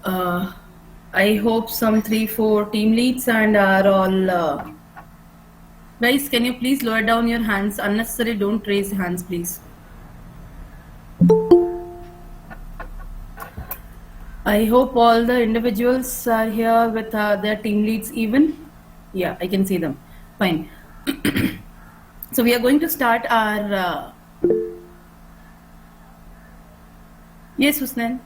Uh, I hope some 3-4 team leads and are all. Guys, can you please lower down your hands? Unnecessary, don't raise hands, please. I hope all the individuals are here with their team leads even. Yeah, I can see them. Fine. So we are going to start our. Yes, Husnain.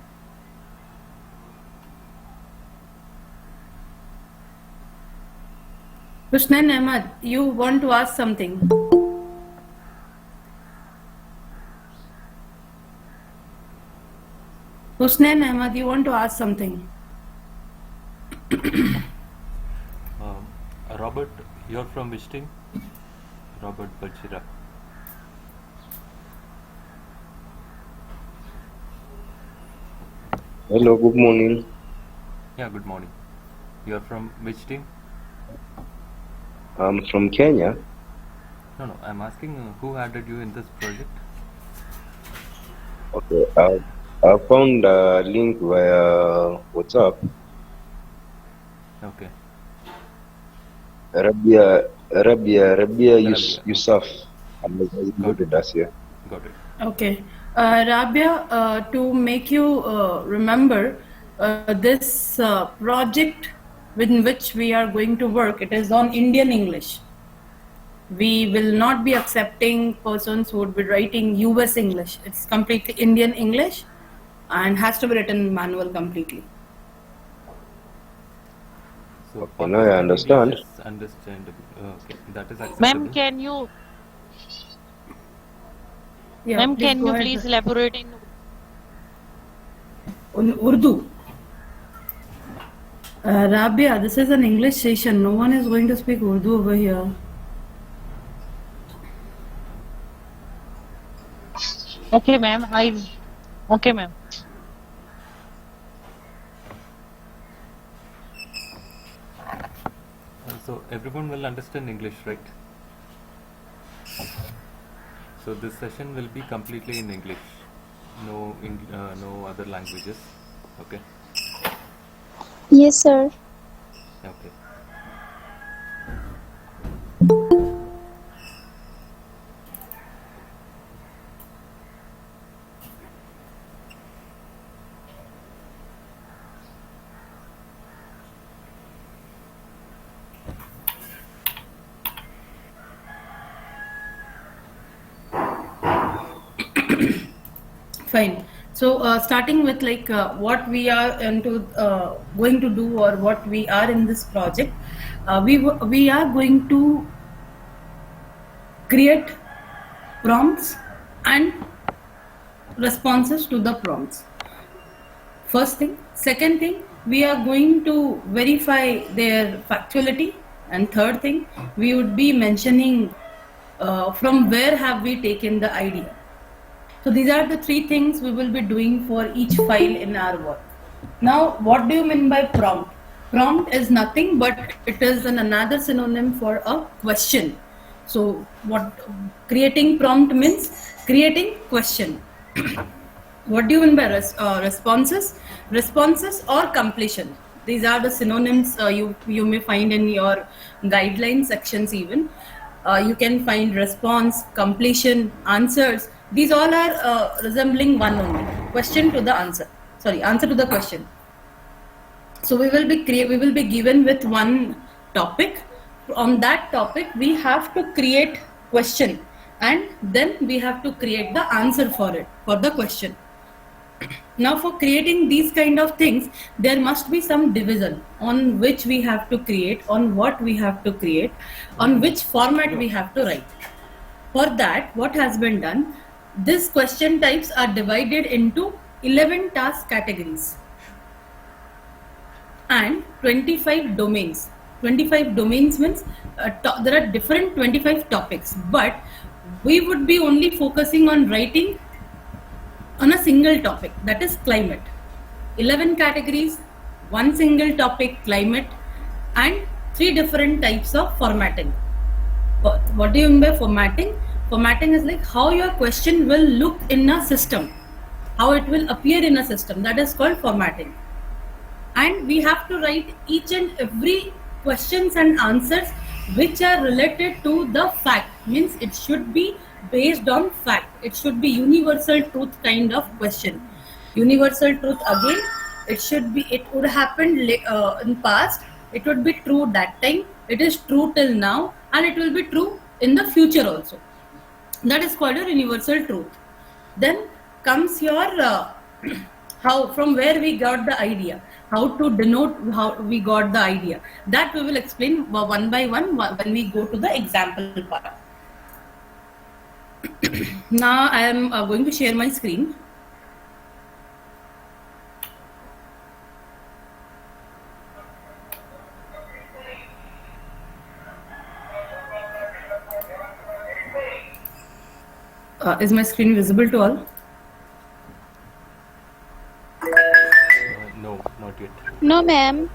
Husnain Ahmad, you want to ask something? Husnain Ahmad, you want to ask something? Robert, you're from which team? Robert Bajira. Hello, good morning. Yeah, good morning. You're from which team? I'm from Kenya. No, I'm asking who added you in this project? Okay, I found a link via WhatsApp. Okay. Rabia Yusuf. Got it. Us here. Got it. Okay. Rabia, to make you remember this project in which we are going to work, it is on Indian English. We will not be accepting persons who would be writing US English. It's completely Indian English and has to be written manual completely. So Okay, now I understand. English is understandable. Okay, that is acceptable. Ma'am, can you? Yeah, Ma'am, please can go you ahead. please elaborate in? Urdu. Rabia, this is an English session. No one is going to speak Urdu over here. Okay, ma'am. Okay, ma'am. So everyone will understand English, right? So this session will be completely in English. No other languages. Okay. Yes, sir. Okay. Fine. So starting with like what we are going to do or what we are in this project, we are going to create prompts and responses to the prompts. First thing. Second thing, we are going to verify their factuality. And third thing, we would be mentioning from where have we taken the idea. So these are the three things we will be doing for each file in our work. Now, what do you mean by prompt? Prompt is nothing but it is another synonym for a question. So what creating prompt means? Creating question. What do you mean by responses? Responses or completion. These are the synonyms you may find in your guideline sections even. You can find response, completion, answers. These all are resembling one only. Question to the answer. Sorry, answer to the question. So we will be given with one topic. On that topic, we have to create question, and then we have to create the answer for it, for the question. Now for creating these kind of things, there must be some division on which we have to create, on what we have to create, on which format we have to write. For that, what has been done, these question types are divided into 11 task categories and 25 domains. 25 domains means there are different 25 topics, but we would be only focusing on writing on a single topic, that is climate. 11 categories, one single topic, climate, and 3 different types of formatting. What do you mean by formatting? Formatting is like how your question will look in a system, how it will appear in a system. That is called formatting. and we have to write each and every questions and answers which are related to the fact. Means it should be based on fact. It should be universal truth kind of question. Universal truth again. It would happen in past. It would be true that time. It is true till now, and it will be true in the future also. That is called a universal truth. Then comes your how, from where we got the idea, how to denote how we got the idea. That we will explain one by one when we go to the example part. Now I am going to share my screen. Is my screen visible to all? No, not yet. No, ma'am.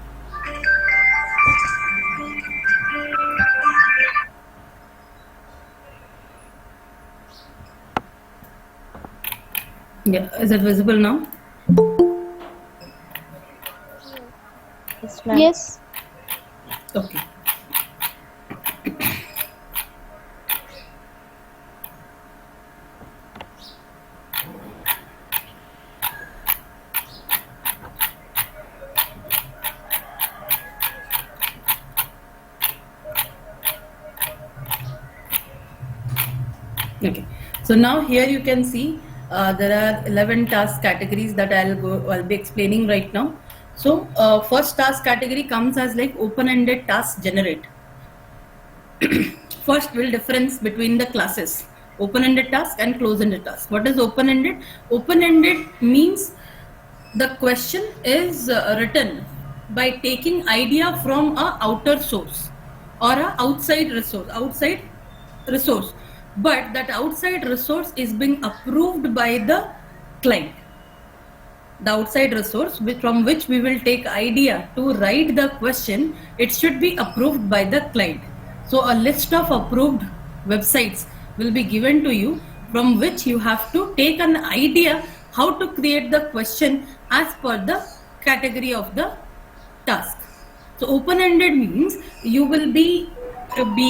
Yeah, is it visible now? Yes, ma'am. Yes. Okay. Okay, so now here you can see there are 11 task categories that I'll be explaining right now. So first task category comes as like open-ended task generate. First we'll difference between the classes, open-ended task and closed-ended task. What is open-ended? Open-ended means the question is written by taking idea from a outer source or a outside resource, but that outside resource is being approved by the client. The outside resource from which we will take idea to write the question, it should be approved by the client. So a list of approved websites will be given to you, from which you have to take an idea how to create the question as per the category of the task. So open-ended means you will be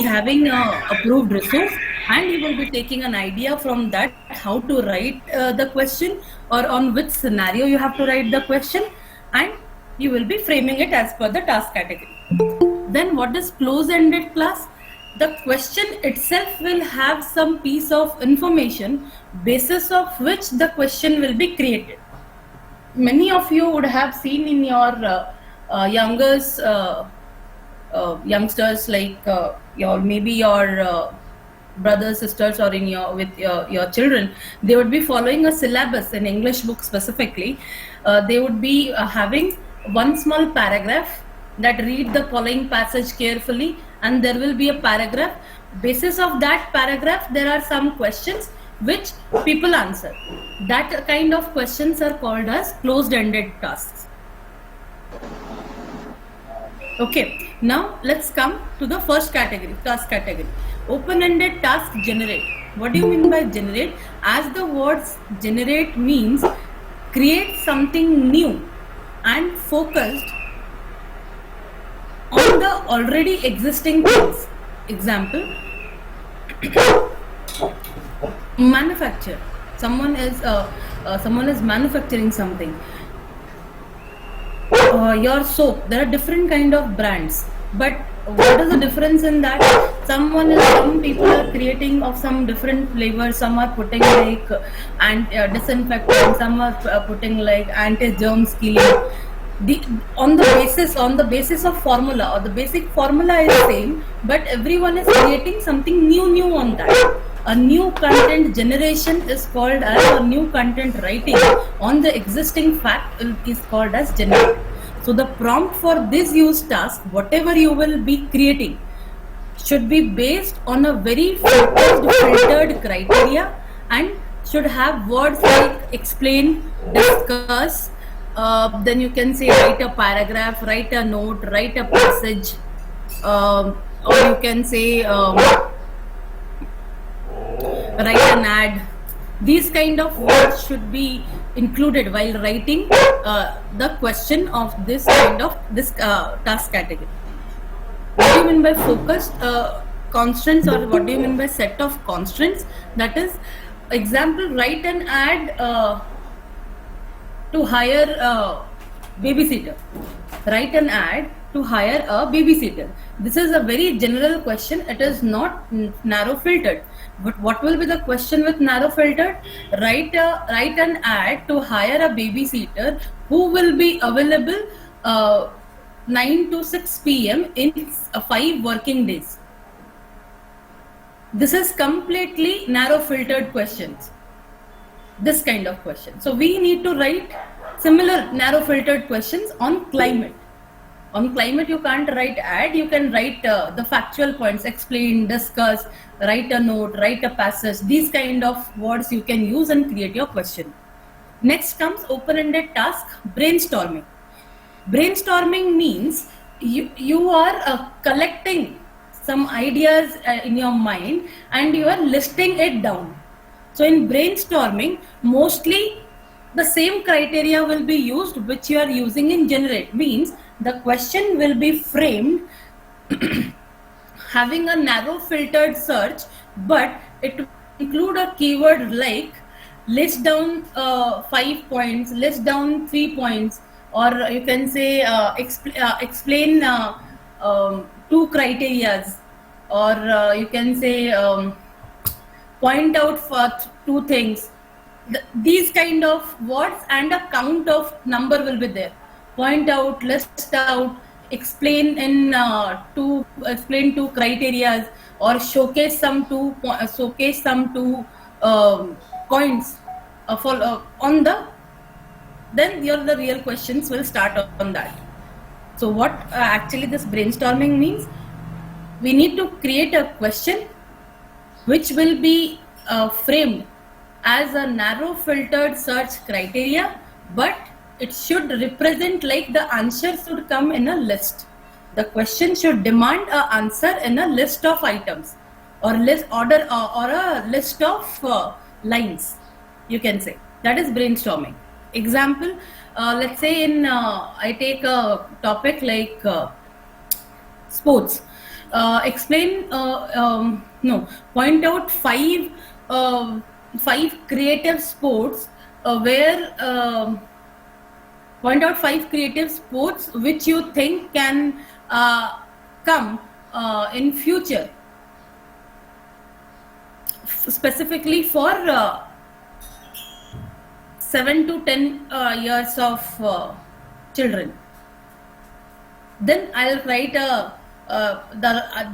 having a approved resource, and you will be taking an idea from that how to write the question, or on which scenario you have to write the question, and you will be framing it as per the task category. Then what is close-ended class? The question itself will have some piece of information basis of which the question will be created. Many of you would have seen in your youngsters, like your brothers, sisters, or in your children, they would be following a syllabus in English book specifically. They would be having one small paragraph that read the following passage carefully, and there will be a paragraph. Basis of that paragraph, there are some questions which people answer. That kind of questions are called as closed-ended tasks. Okay, now let's come to the first category, task category. Open-ended task generate. What do you mean by generate? As the words generate means create something new and focused on the already existing things. Example, manufacture. Someone is manufacturing something. Your soap, there are different kind of brands, but what is the difference in that? Some people are creating of some different flavors. Some are putting like disinfectant, some are putting like anti-germs killing. On the basis of formula, or the basic formula is same, but everyone is creating something new on that. A new content generation is called as, or new content writing on the existing fact is called as generate. So the prompt for this use task, whatever you will be creating, should be based on a very focused, filtered criteria, and should have words like explain, discuss. Then you can say write a paragraph, write a note, write a passage, or you can say write an ad. These kind of words should be included while writing the question of this kind of task category. What do you mean by focused constraints, or what do you mean by set of constraints? That is, example, write an ad to hire a babysitter. Write an ad to hire a babysitter. This is a very general question. It is not narrow filtered. But what will be the question with narrow filtered? Write an ad to hire a babysitter who will be available 9 to 6 p.m. in 5 working days. This is completely narrow filtered questions. This kind of question. So we need to write similar narrow filtered questions on climate. On climate, you can't write ad, you can write the factual points, explain, discuss, write a note, write a passage. These kind of words you can use and create your question. Next comes open-ended task, brainstorming. Brainstorming means you are collecting some ideas in your mind and you are listing it down. So in brainstorming, mostly the same criteria will be used which you are using in generate. Means the question will be framed having a narrow filtered search, but it will include a keyword like list down 5 points, list down 3 points, or you can say explain 2 criterias, or you can say point out for 2 things. These kind of words and a count of number will be there. Point out, list out, explain 2 criterias, or showcase some 2 points on the. Then the real questions will start on that. So what actually this brainstorming means? We need to create a question which will be framed as a narrow filtered search criteria, but it should represent like the answer should come in a list. The question should demand an answer in a list of items, or list order, or a list of lines, you can say. That is brainstorming. Example, let's say I take a topic like sports. Point out 5 creative sports point out 5 creative sports which you think can come in future, specifically for 7 to 10 years of children. Then I'll write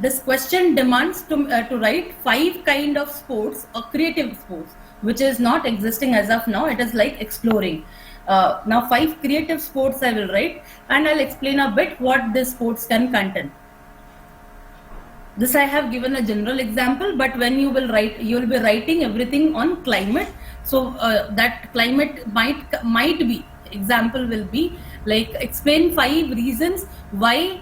this question demands to write 5 kind of sports or creative sports which is not existing as of now. It is like exploring. Now 5 creative sports I will write, and I'll explain a bit what these sports can contain. This I have given a general example, but when you will write, you will be writing everything on climate. So that climate might be, example will be like explain 5 reasons why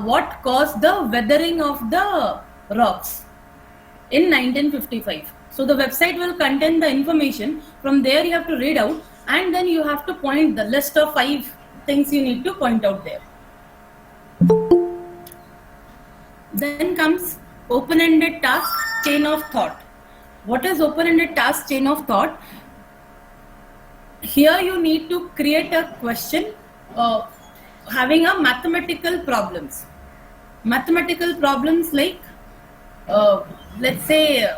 what caused the weathering of the rocks in 1955. So the website will contain the information. From there you have to read out, and then you have to point the list of 5 things you need to point out there. Then comes open-ended task, chain of thought. What is open-ended task, chain of thought? Here you need to create a question having a mathematical problems. Mathematical problems like, let's say,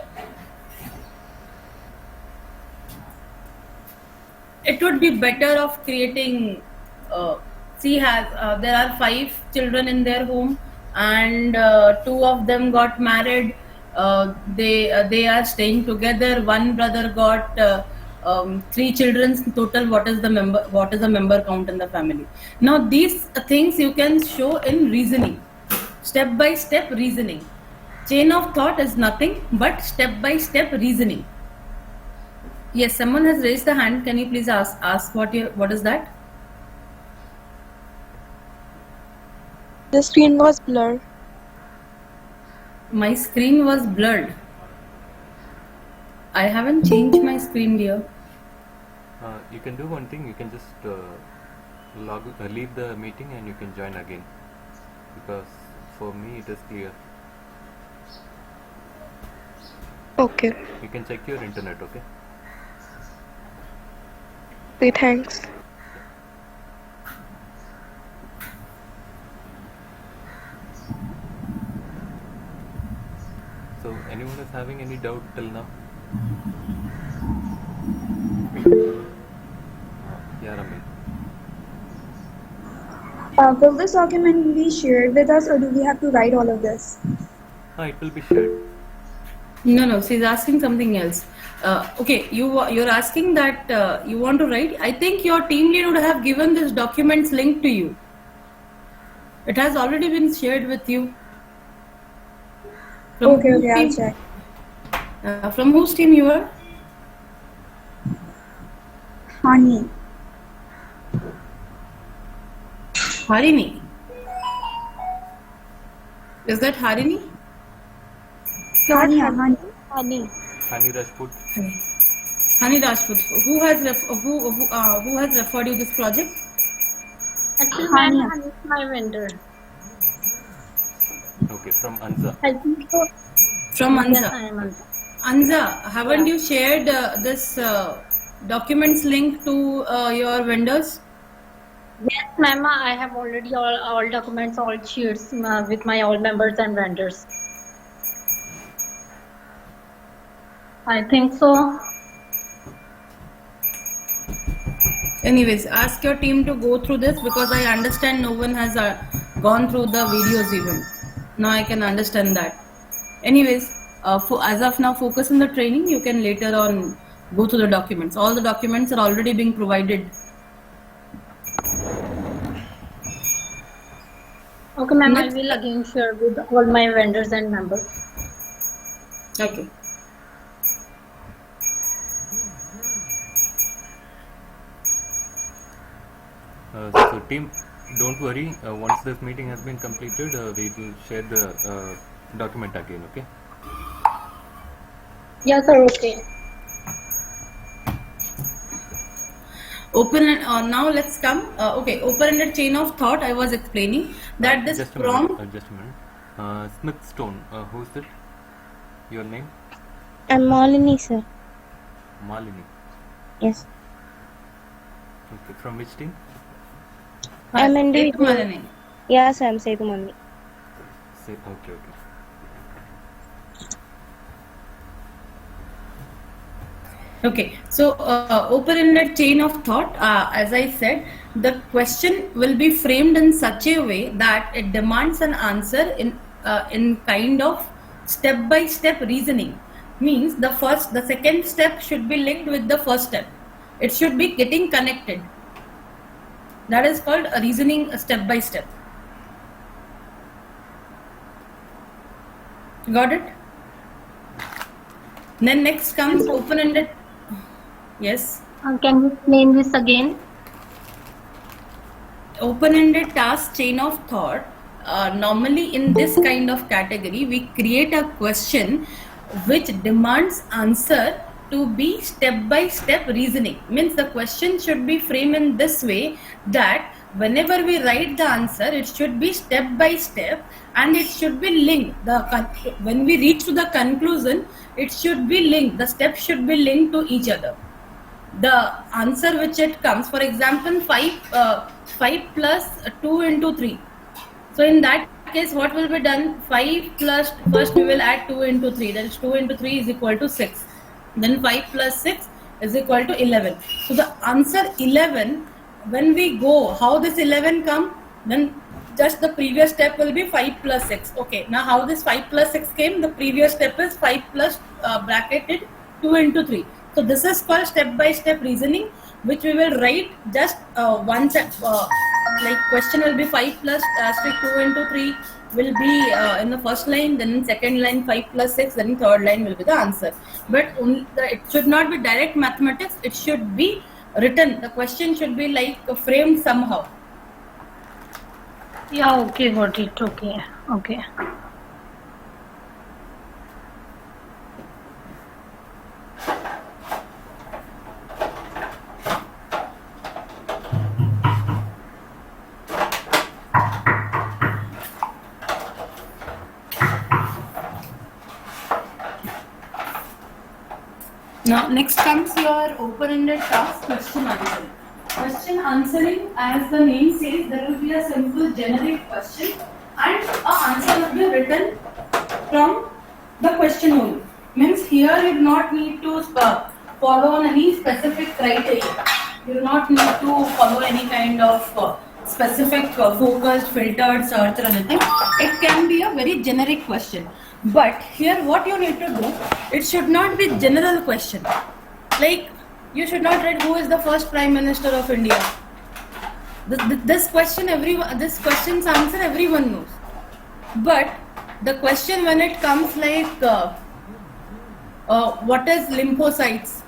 it would be better of creating, there are 5 children in their home, and 2 of them got married. They are staying together. One brother got 3 children total. What is the member count in the family? Now these things you can show in reasoning, step by step reasoning. Chain of thought is nothing but step by step reasoning. Yes, someone has raised the hand. Can you please ask what is that? The screen was blurred. My screen was blurred. I haven't changed my screen, dear. You can do one thing. You can just leave the meeting and you can join again, because for me it is clear. Okay. You can check your internet, okay? Okay, thanks. So anyone is having any doubt till now? Yeah, Ramin. Will this document be shared with us or do we have to write all of this? It will be shared. No, she's asking something else. Okay, you're asking that you want to write. I think your team lead would have given this documents link to you. It has already been shared with you. Okay, whose I'll team- check. From whose team you are? Hani. Harini. Is that Harini? Hani, Hani. Honey. Hani Rajput. Hani Rajput. Who has referred you this project? Actually, Hani. ma'am, Hani is my vendor. Okay, from Anza. I think so. From Yes, Anza. I am Anza. Anza, haven't you shared this documents link to your vendors? Yes, ma'am, I have already all documents, all sheets with my all members and vendors. I think so. Anyways, ask your team to go through this, because I understand no one has gone through the videos even. Now I can understand that. Anyways, as of now, focus on the training. You can later on go through the documents. All the documents are already being provided. Okay, ma'am, I Next. will again share with all my vendors and members. Okay. So team, don't worry. Once this meeting has been completed, we will share the document again. Okay. Yes, sir. Okay. Now let's come. Okay, open-ended chain of thought. I was explaining that this Just a prompt. minute. Just a minute. Smith Stone. Who's it? Your name? I'm Malini, sir. Malini. Yes. Okay. From which team? I'm Setu individual. Malini. Yes, I'm Setu Malini. Say okay. Okay. Okay, so open-ended chain of thought, as I said, the question will be framed in such a way that it demands an answer in kind of step-by-step reasoning. Means the second step should be linked with the first step. It should be getting connected. That is called a reasoning step-by-step. Got it? Then next comes open-ended. Yes. Can you explain this again? Open-ended task chain of thought. Normally in this kind of category, we create a question which demands answer to be step-by-step reasoning. Means the question should be framed in this way that whenever we write the answer, it should be step-by-step and it should be linked. When we reach to the conclusion, it should be linked. The steps should be linked to each other. The answer which it comes, for example, 5 plus 2 into 3. So in that case, what will be done? 5 plus, first we will add 2 into 3. That is 2 into 3 is equal to 6. Then 5 plus 6 is equal to 11. So the answer 11, when we go, how this 11 come? Then just the previous step will be 5 plus 6. Okay, now how this 5 plus 6 came? The previous step is 5 plus bracketed 2 into 3. So this is called step-by-step reasoning, which we will write just one step. Like question will be 5 plus 2 into 3 will be in the first line, then in second line 5 plus 6, then third line will be the answer. But it should not be direct mathematics. It should be written. The question should be like framed somehow. Yeah, okay, got it. Okay, okay. Now, next comes your open-ended task, question answering. Question answering, as the name says, there will be a simple generic question and a answer will be written from the question only. Means here you do not need to follow on any specific criteria. You do not need to follow any kind of specific focused, filtered search or anything. It can be a very generic question. But here what you need to do, it should not be general question. Like you should not write who is the first Prime Minister of India. This question's answer everyone knows. But the question when it comes like what is lymphocytes?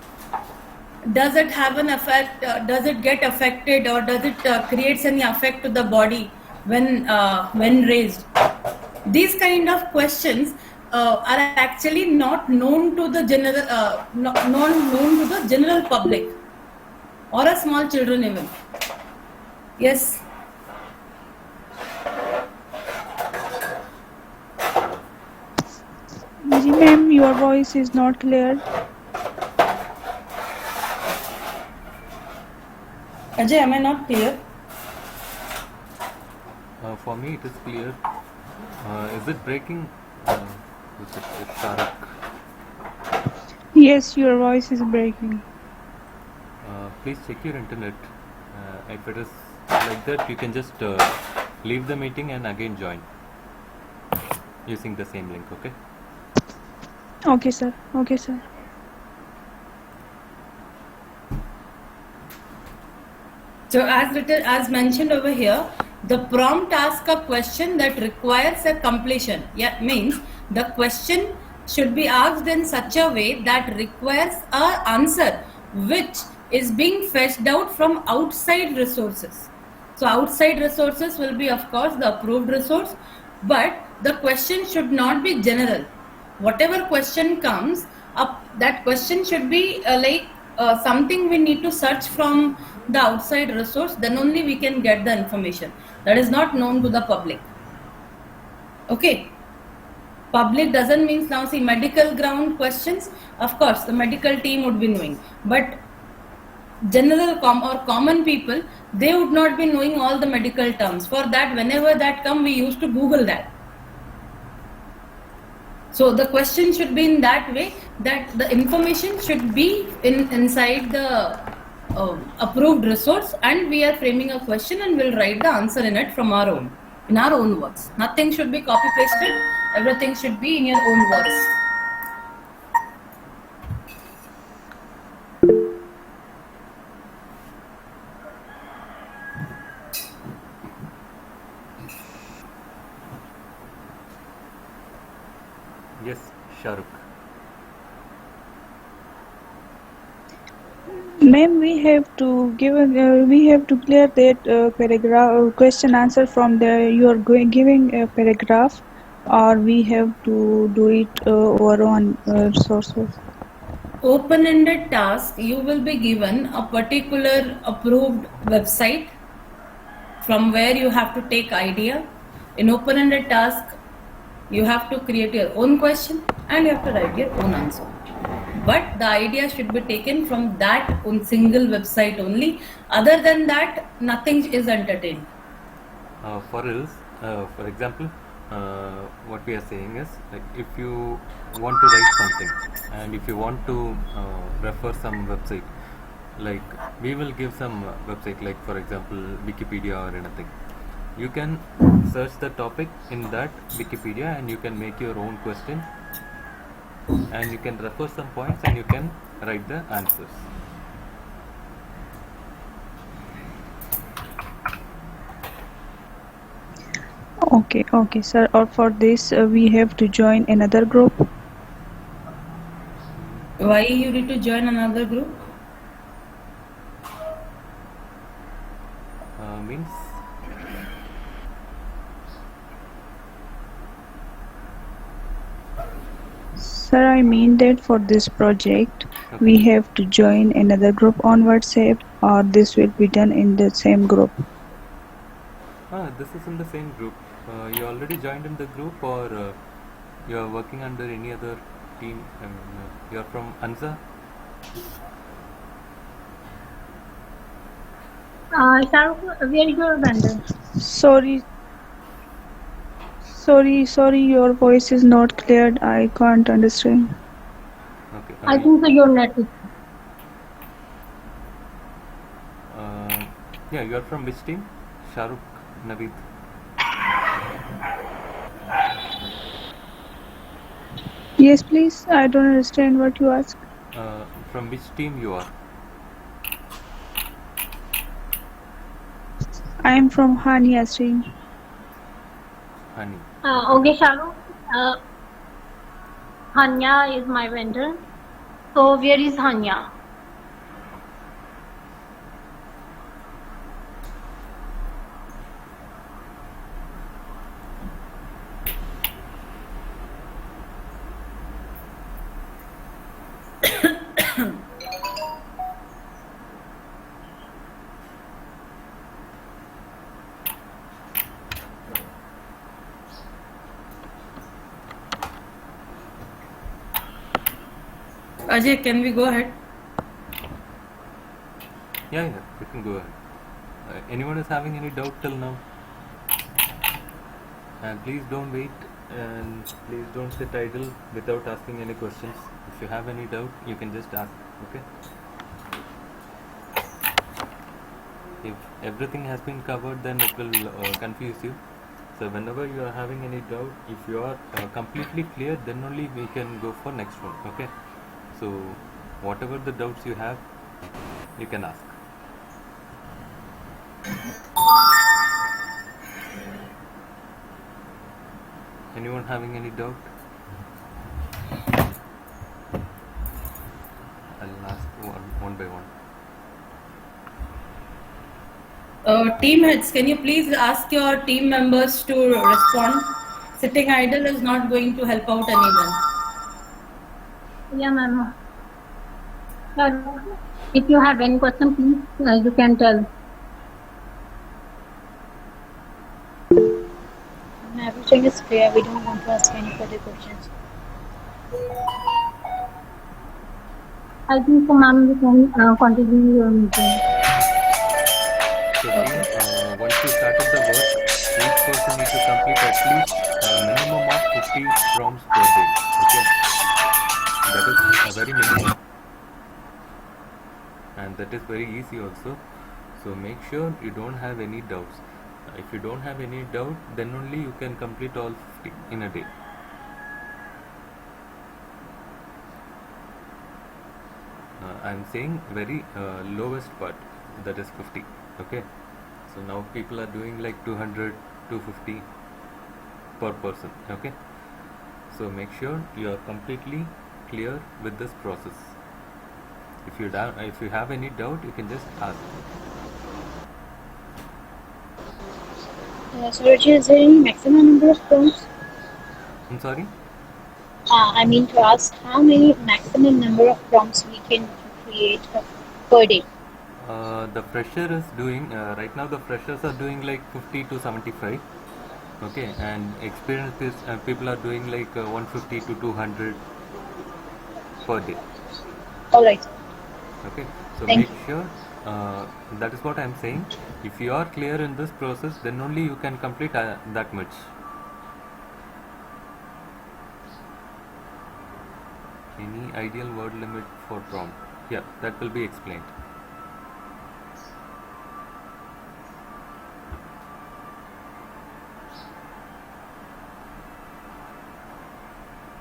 Does it have an effect? Does it get affected, or does it creates any effect to the body when raised? These kind of questions are actually not known to the general public or a small children even. Yes. Ji ma'am, your voice is not clear. Ajay, am I not clear? For me, it is clear. Is it breaking? Is it Sharak? Yes, your voice is breaking. Please check your internet. If it is like that, you can just leave the meeting and again join using the same link. Okay. Okay, sir. Okay, sir. So as mentioned over here, the prompt asks a question that requires a completion. Yeah, means the question should be asked in such a way that requires an answer which is being fetched out from outside resources. So outside resources will be of course the approved resource, but the question should not be general. Whatever question comes up, that question should be something we need to search from the outside resource, then only we can get the information that is not known to the public. Okay. Public doesn't mean, now see, medical ground questions, of course the medical team would be knowing, but general or common people, they would not be knowing all the medical terms. For that, whenever that come, we used to Google that. So the question should be in that way that the information should be inside the approved resource, and we are framing a question and we'll write the answer in it from our own, in our own words. Nothing should be copy pasted. Everything should be in your own words. Yes, Shahrukh. Ma'am, we have to clear that paragraph question answer from the you are giving a paragraph, or we have to do it our own sources. Open-ended task, you will be given a particular approved website from where you have to take idea. In open-ended task, you have to create your own question and you have to write your own answer. But the idea should be taken from that single website only. Other than that, nothing is entertained. For example, what we are saying is, like, if you want to write something and if you want to refer some website, like we will give some website, like for example Wikipedia or anything. You can search the topic in that Wikipedia and you can make your own question and you can refer some points and you can write the answers. Okay, sir. Or for this, we have to join another group. Why you need to join another group? Means Sir, I mean that for this project, we have to join another group on WhatsApp, or this will be done in the same group. this is in the same group. You already joined in the group, or you are working under any other team? You are from ANZA? Shahrukh, where is your vendor? Sorry, your voice is not clear. I can't understand. Okay. I think so your net is. Yeah, you are from which team? Shahrukh, Naveed. Yes, please. I don't understand what you ask. From which team you are? I am from Hania's team. Honey. Okay, Shahrukh. Hanya is my vendor. So where is Hanya? Ajay, can we go ahead? Yeah, you can go ahead. Anyone is having any doubt till now? And please don't wait, and please don't sit idle without asking any questions. If you have any doubt, you can just ask. Okay. If everything has been covered, then it will confuse you. So whenever you are having any doubt, if you are completely clear, then only we can go for next one. Okay. So whatever the doubts you have, you can ask. Anyone having any doubt? I'll ask one by one. Team heads, can you please ask your team members to respond? Sitting idle is not going to help out anyone. Yeah, ma'am. Shahrukh, if you have any question, please you can tell. Everything is clear. We don't want to ask any further questions. I think so, ma'am, we can continue your meeting. So once you started the work, each person needs to complete at least a minimum of 50 prompts per day. Okay, that is a very minimum, and that is very easy also. So make sure you don't have any doubts. If you don't have any doubt, then only you can complete all 50 in a day. I'm saying very lowest part, that is 50. Okay, so now people are doing like 200, 250 per person. Okay, so make sure you are completely clear with this process. If you have any doubt, you can just ask. Suraj, is there any maximum number of prompts? I'm sorry. I mean to ask how many maximum number of prompts we can create per day. The fresher is doing right now. The freshers are doing like 50 to 75. Okay, and experienced people are doing like 150 to 200 per day. All right. Okay, so Thank make sure that is what I'm saying. If you are clear in this process, then only you can complete that much. Any ideal word limit for prompt? Yeah, that will be explained.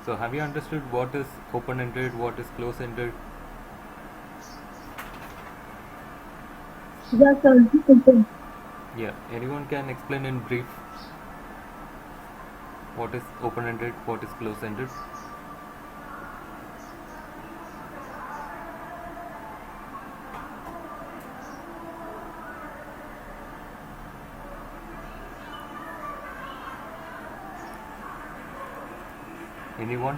So have you understood what is open-ended, what is close-ended? Yes, sir. Okay. Yeah, anyone can explain in brief what is open-ended, what is close-ended? Anyone?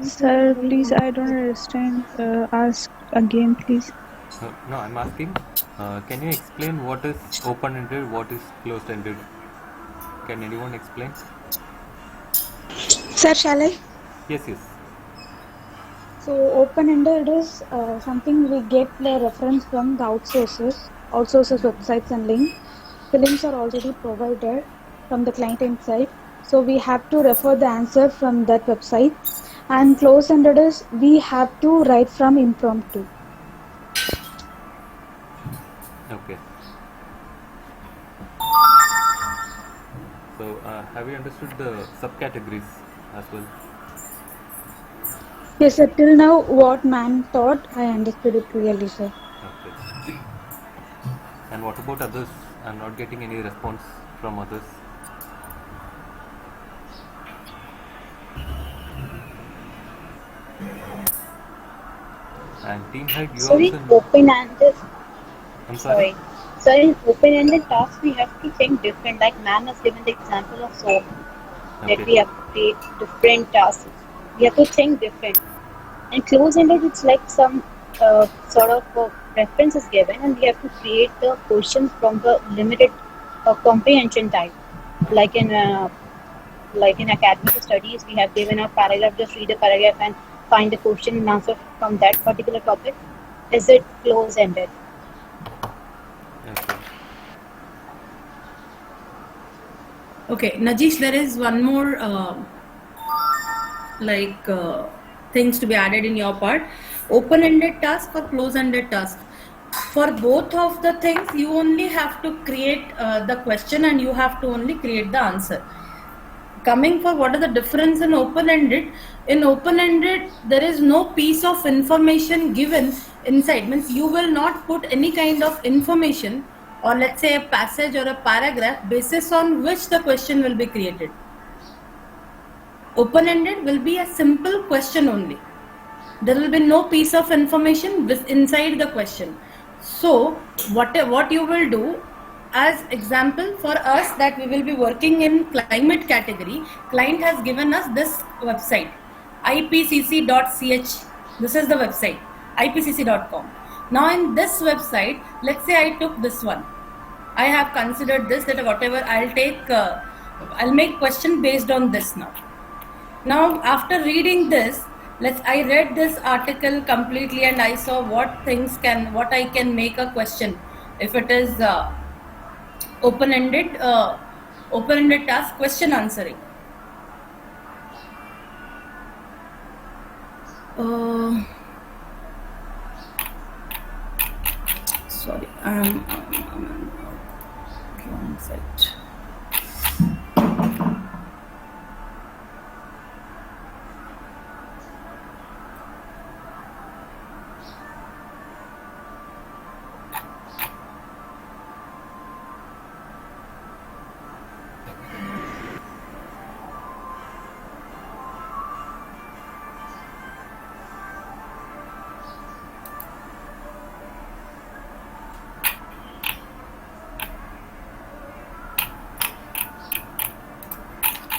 Sir, please, I don't understand. Ask again, please. No, I'm asking, can you explain what is open-ended, what is closed-ended? Can anyone explain? Sir, shall I? Yes. So open-ended is something we get the reference from the outsources websites and link. The links are already provided from the client end side. So we have to refer the answer from that website. And close-ended is we have to write from impromptu. Okay. So have you understood the subcategories as well? Yes, sir. Till now, what man taught, I understood it clearly, sir. Okay. And what about others? I'm not getting any response from others. And team head, you So in also. open-ended, I'm sorry. So in open-ended tasks, we have to think different. Like ma'am has given the example of soap, that we Okay. have to create different tasks. We have to think different. And close-ended, it's like some sort of reference is given, and we have to create the questions from the limited comprehension type. Like in academic studies, we have given a paragraph. Just read a paragraph and find the question and answer from that particular topic. Is it close-ended? Okay. Okay, Najeesh, there is one more things to be added in your part. Open-ended task or close-ended task. For both of the things, you only have to create the question and you have to only create the answer. Coming for what is the difference in open-ended? In open-ended, there is no piece of information given inside. Means you will not put any kind of information, or let's say a passage or a paragraph basis on which the question will be created. Open-ended will be a simple question only. There will be no piece of information inside the question. So what you will do, as example for us, that we will be working in climate category, client has given us this website, ipcc.ch. This is the website, ipcc.com. Now in this website, let's say I took this one. I have considered this, that whatever I'll make question based on this now. Now after reading this, I read this article completely and I saw what I can make a question. If it is open-ended task, question answering. Sorry, wrong site.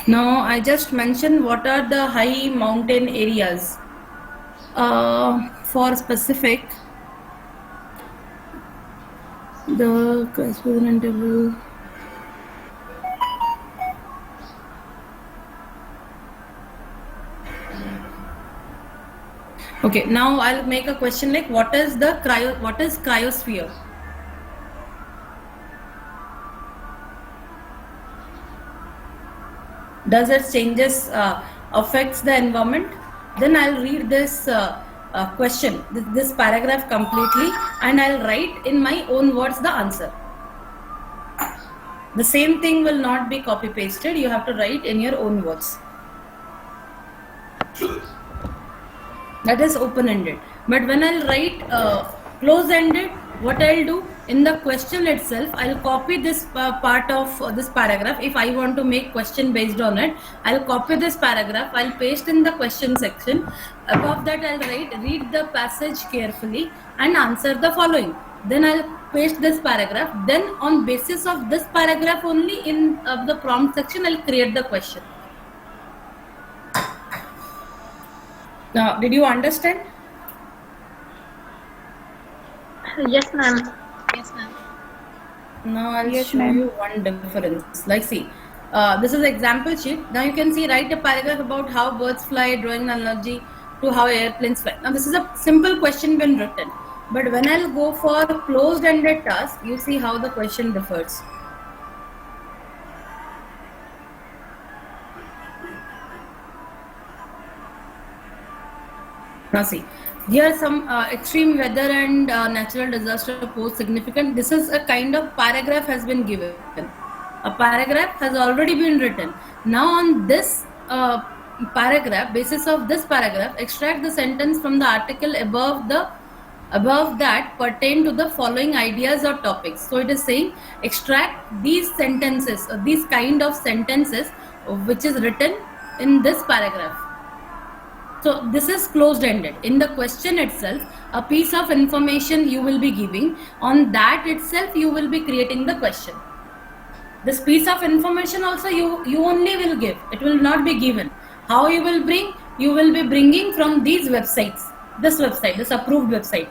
Now I just mentioned what are the high mountain areas. For specific, the corresponding interval. Okay, now I'll make a question like what is cryosphere? Does it changes affects the environment? Then I'll read this question, this paragraph completely, and I'll write in my own words the answer. The same thing will not be copy pasted. You have to write in your own words. That is open-ended. But when I'll write close-ended, what I'll do in the question itself, I'll copy this part of this paragraph. If I want to make question based on it, I'll copy this paragraph, I'll paste in the question section. Above that, I'll write, read the passage carefully and answer the following. Then I'll paste this paragraph. Then on basis of this paragraph only in the prompt section, I'll create the question. Now, did you understand? Yes, ma'am. Yes, ma'am. Now I'll Yes, show ma'am. you one difference. Like see, this is example sheet. Now you can see, write a paragraph about how birds fly, drawing an analogy to how airplanes fly. Now this is a simple question been written, but when I'll go for closed-ended task, you see how the question differs. Now see, here some extreme weather and natural disaster pose significant. This is a kind of paragraph has been given. A paragraph has already been written. Now on this paragraph, basis of this paragraph, extract the sentence from the article above that pertain to the following ideas or topics. So it is saying extract these sentences, these kind of sentences which is written in this paragraph. So this is closed-ended. In the question itself, a piece of information you will be giving. On that itself, you will be creating the question. This piece of information also you only will give. It will not be given. How you will bring? You will be bringing from these websites. This website, this approved website.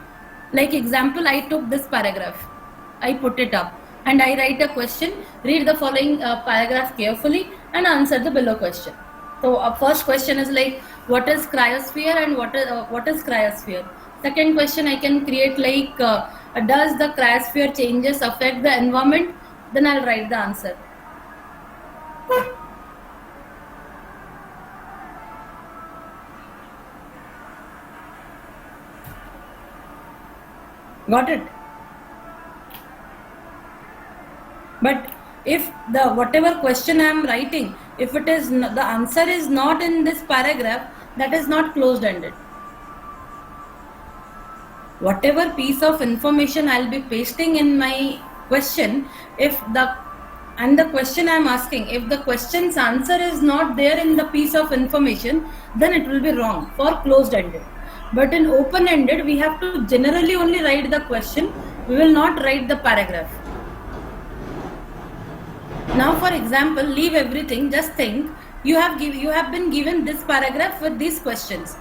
Like example, I took this paragraph. I put it up and I write a question. Read the following paragraph carefully and answer the below question. So first question is like, what is cryosphere and what is cryosphere? Second question I can create like, does the cryosphere changes affect the environment? Then I'll write the answer. Got it? But if the whatever question I am writing, if it is the answer is not in this paragraph, that is not closed-ended. Whatever piece of information I'll be pasting in my question, if the question I'm asking, if the question's answer is not there in the piece of information, then it will be wrong for closed-ended. But in open-ended, we have to generally only write the question. We will not write the paragraph. Now, for example, leave everything. Just think, you have been given this paragraph with these questions.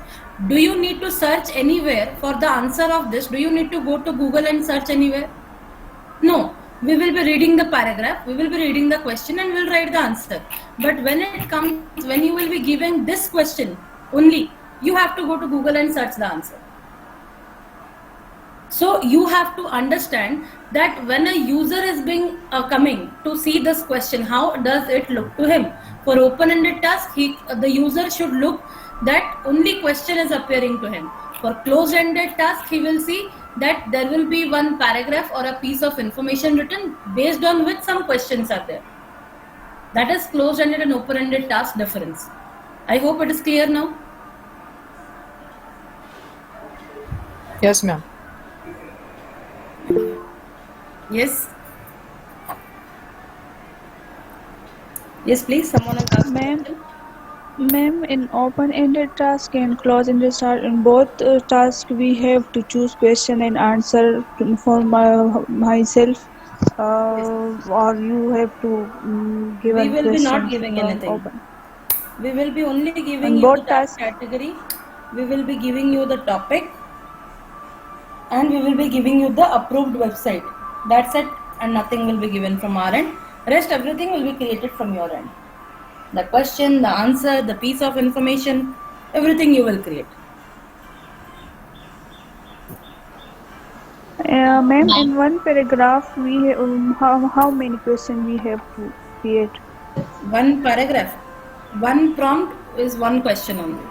Do you need to search anywhere for the answer of this? Do you need to go to Google and search anywhere? No. We will be reading the paragraph, we will be reading the question and we'll write the answer. But when it comes, when you will be giving this question only, you have to go to Google and search the answer. So you have to understand that when a user is being coming to see this question, how does it look to him? For open-ended task, the user should look that only question is appearing to him. For closed-ended task, he will see that there will be one paragraph or a piece of information written based on which some questions are there. That is closed-ended and open-ended task difference. I hope it is clear now. Yes, ma'am. Yes. Yes, please. Someone has asked. Ma'am, in open-ended task and closed-ended task, in both tasks we have to choose question and answer for myself, or you have to give. We will be not giving anything. Open. We will be only giving In you both that tasks. category. We will be giving you the topic, and we will be giving you the approved website. That's it, and nothing will be given from our end. Rest everything will be created from your end. The question, the answer, the piece of information, everything you will create. Ma'am, in one paragraph, we how many questions we have to create? One paragraph, one prompt is one question only.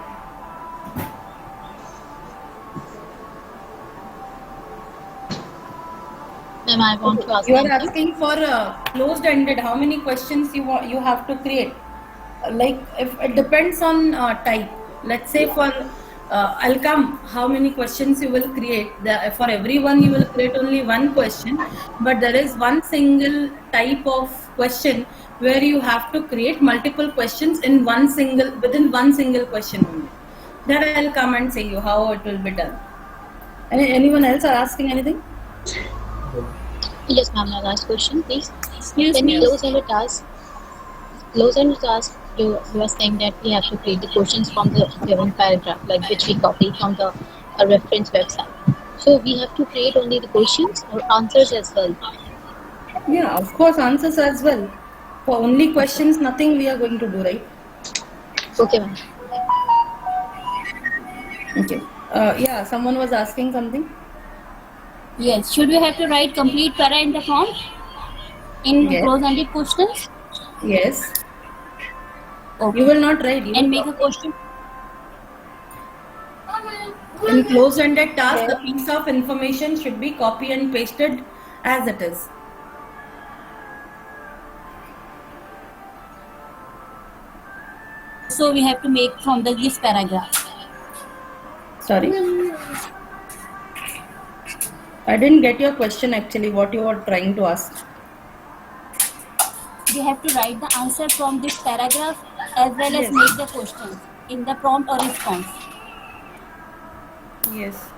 Ma'am, I want to ask You are something. asking for closed-ended. How many questions you have to create? Like, if it depends on type. Let's say for I'll come. How many questions you will create? For everyone you will create only one question, but there is one single type of question where you have to create multiple questions in within one single question only. That I'll come and say you how it will be done. Anyone else are asking anything? Yes, ma'am. My last question, please. Excuse When me. we close-ended task, you are saying that we have to create the questions from the given paragraph, like which we copy from the reference website. So we have to create only the questions or answers as well. Yeah, of course, answers as well. For only questions, nothing we are going to do, right? Okay, ma'am. Okay. Yeah, someone was asking something. Yes. Should we have to write complete para in the prompt in Yes. close-ended questions? Yes. Okay. You will not write. You And will make a question. in closed-ended task, the piece of information should be copy and pasted as it is. So we have to make from this paragraph. Sorry. I didn't get your question actually, what you were trying to ask. We have to write the answer from this paragraph as well as make the question in the prompt or response. Yes.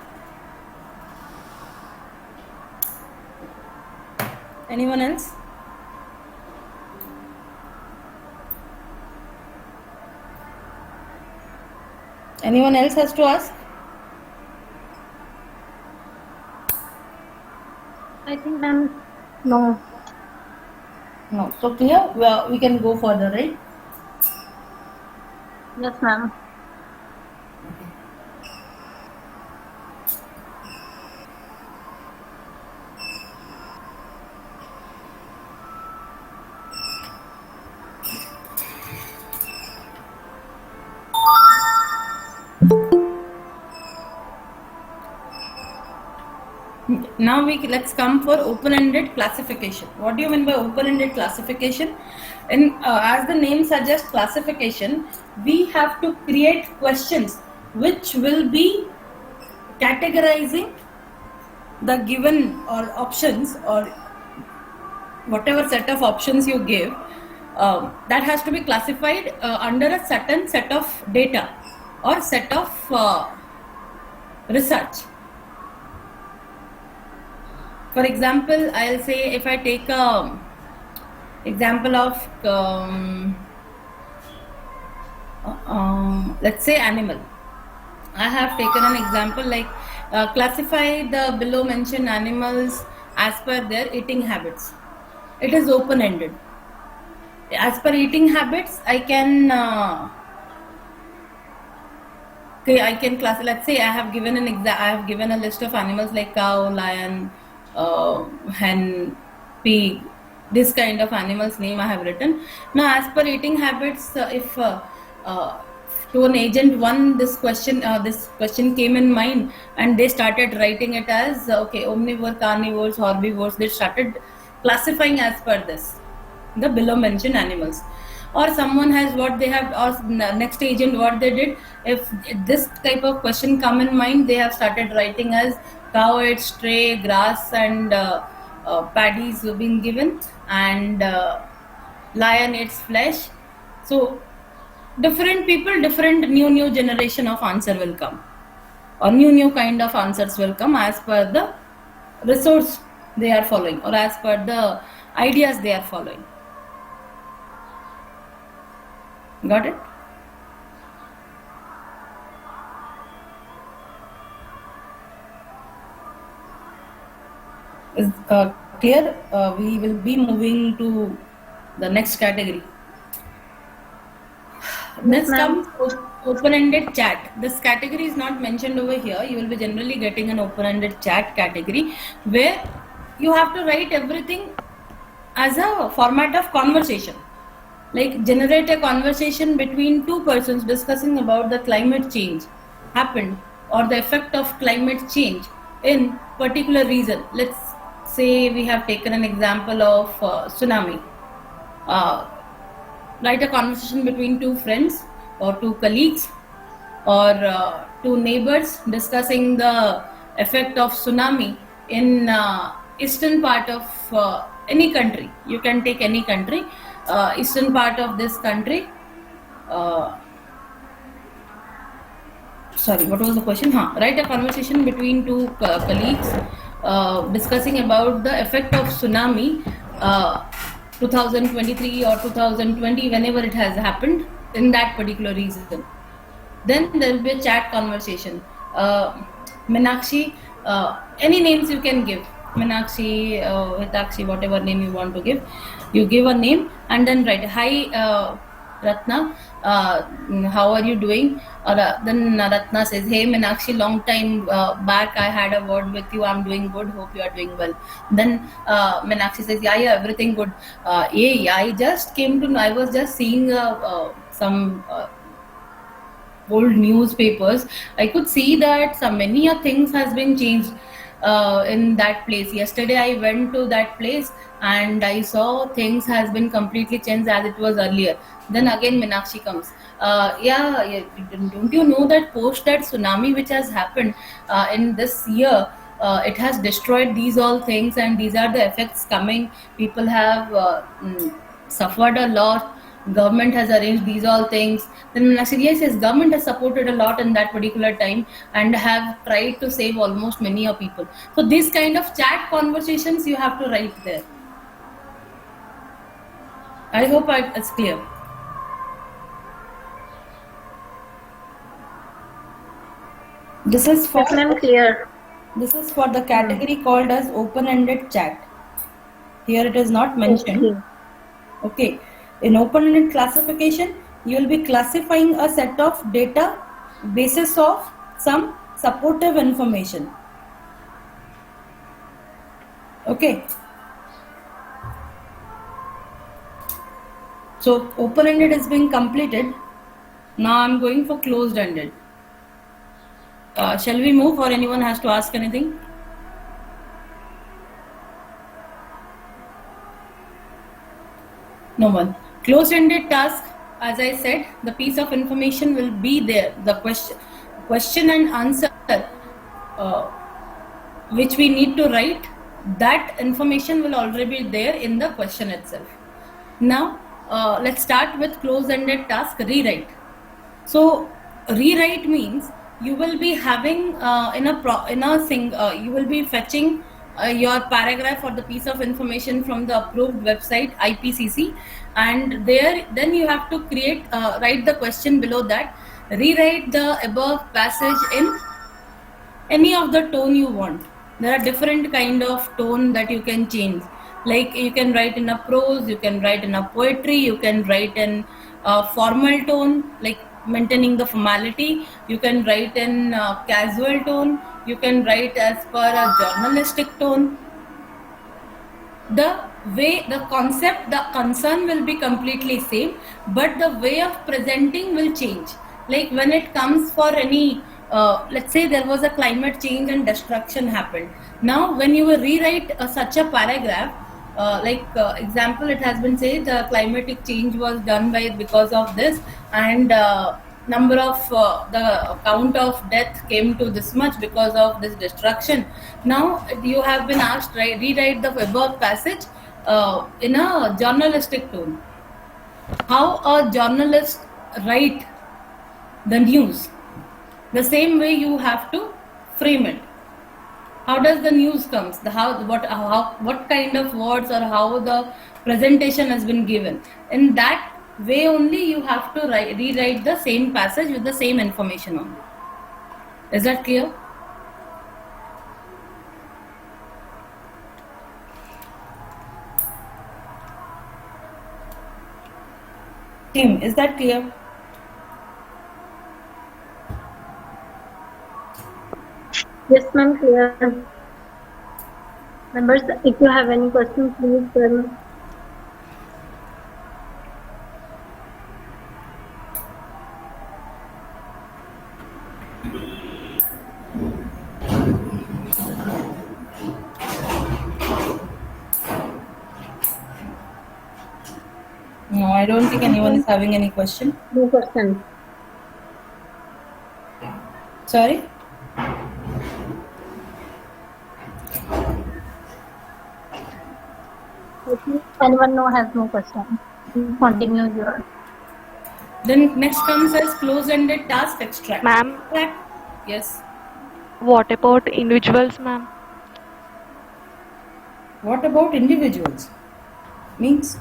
Anyone else? Anyone else has to ask? I think, ma'am, no. No. So clear? Well, we can go further, right? Yes, ma'am. Now let's come for open-ended classification. What do you mean by open-ended classification? And as the name suggests, classification, we have to create questions which will be categorizing the given or options or whatever set of options you give. That has to be classified under a certain set of data or set of research. For example, I'll say if I take a example of let's say animal. I have taken an example like classify the below mentioned animals as per their eating habits. It is open-ended. As per eating habits, I can class. Let's say I have given I have given a list of animals like cow, lion, hen, pig, this kind of animals name I have written. Now as per eating habits, if to an agent 1 this question came in mind and they started writing it as okay, omnivore, carnivores, herbivores, they started classifying as per this, the below mentioned animals. Or someone has what they have, or next agent what they did, if this type of question come in mind, they have started writing as cow eats stray grass and paddies being given, and lion eats flesh. So different people, different new generation of answer will come, or new kind of answers will come as per the resource they are following or as per the ideas they are following. Got it? Is clear? We will be moving to the next category. Next comes open-ended chat. This category is not mentioned over here. You will be generally getting an open-ended chat category where you have to write everything as a format of conversation. Like generate a conversation between two persons discussing about the climate change happened or the effect of climate change in particular region. Let's say we have taken an example of tsunami. Write a conversation between two friends or two colleagues or two neighbors discussing the effect of tsunami in eastern part of any country. You can take any country, eastern part of this country. Sorry, what was the question? Write a conversation between two colleagues discussing about the effect of tsunami 2023 or 2020, whenever it has happened in that particular region. Then there will be a chat conversation. Meenakshi, any names you can give Meenakshi, Hitakshi, whatever name you want to give. You give a name and then write, hi, Ratna, how are you doing? Then Ratna says, hey, Meenakshi, long time back I had a word with you. I'm doing good. Hope you are doing well. Then Meenakshi says, yeah, everything good. Yeah, I just came to know, I was just seeing some old newspapers. I could see that some many things has been changed in that place. Yesterday I went to that place and I saw things has been completely changed as it was earlier. Then again Meenakshi comes. Yeah, don't you know that post that tsunami which has happened in this year, it has destroyed these all things, and these are the effects coming. People have suffered a lot. Government has arranged these all things. Then Meenakshi, yes, government has supported a lot in that particular time and have tried to save almost many of people. So this kind of chat conversations you have to write there. I hope it's clear. This is for Yes, ma'am, clear. This is for the category called as open-ended chat. Here it is not mentioned. Okay. In open-ended classification, you will be classifying a set of data basis of some supportive information. Okay. So open-ended is being completed. Now I'm going for closed-ended. Shall we move, or anyone has to ask anything? No one. Closed-ended task, as I said, the piece of information will be there. The question and answer which we need to write, that information will already be there in the question itself. Now let's start with closed-ended task, rewrite. So rewrite means you will be having you will be fetching your paragraph or the piece of information from the approved website IPCC, and then you have to create write the question below that. Rewrite the above passage in any of the tone you want. There are different kind of tone that you can change. Like you can write in a prose, you can write in a poetry, you can write in a formal tone, like maintaining the formality. You can write in casual tone. You can write as per a journalistic tone. The way, the concept, the concern will be completely same, but the way of presenting will change. Like when it comes for any, let's say there was a climate change and destruction happened. Now when you will rewrite such a paragraph, example, it has been said the climatic change was done because of this, and number of the count of death came to this much because of this destruction. Now you have been asked, rewrite the above passage in a journalistic tone. How a journalist write the news, the same way you have to frame it. How does the news comes? What kind of words or how the presentation has been given? In that way only you have to rewrite the same passage with the same information only. Is that clear? Team, is that clear? Yes, ma'am, clear. Members, if you have any questions, please tell me. No, I don't think anyone is having any question. No question. Sorry? Anyone has no question? Continue your. Then next comes as close-ended task extract. Ma'am, Yes. what about individuals, ma'am? What about individuals? Means?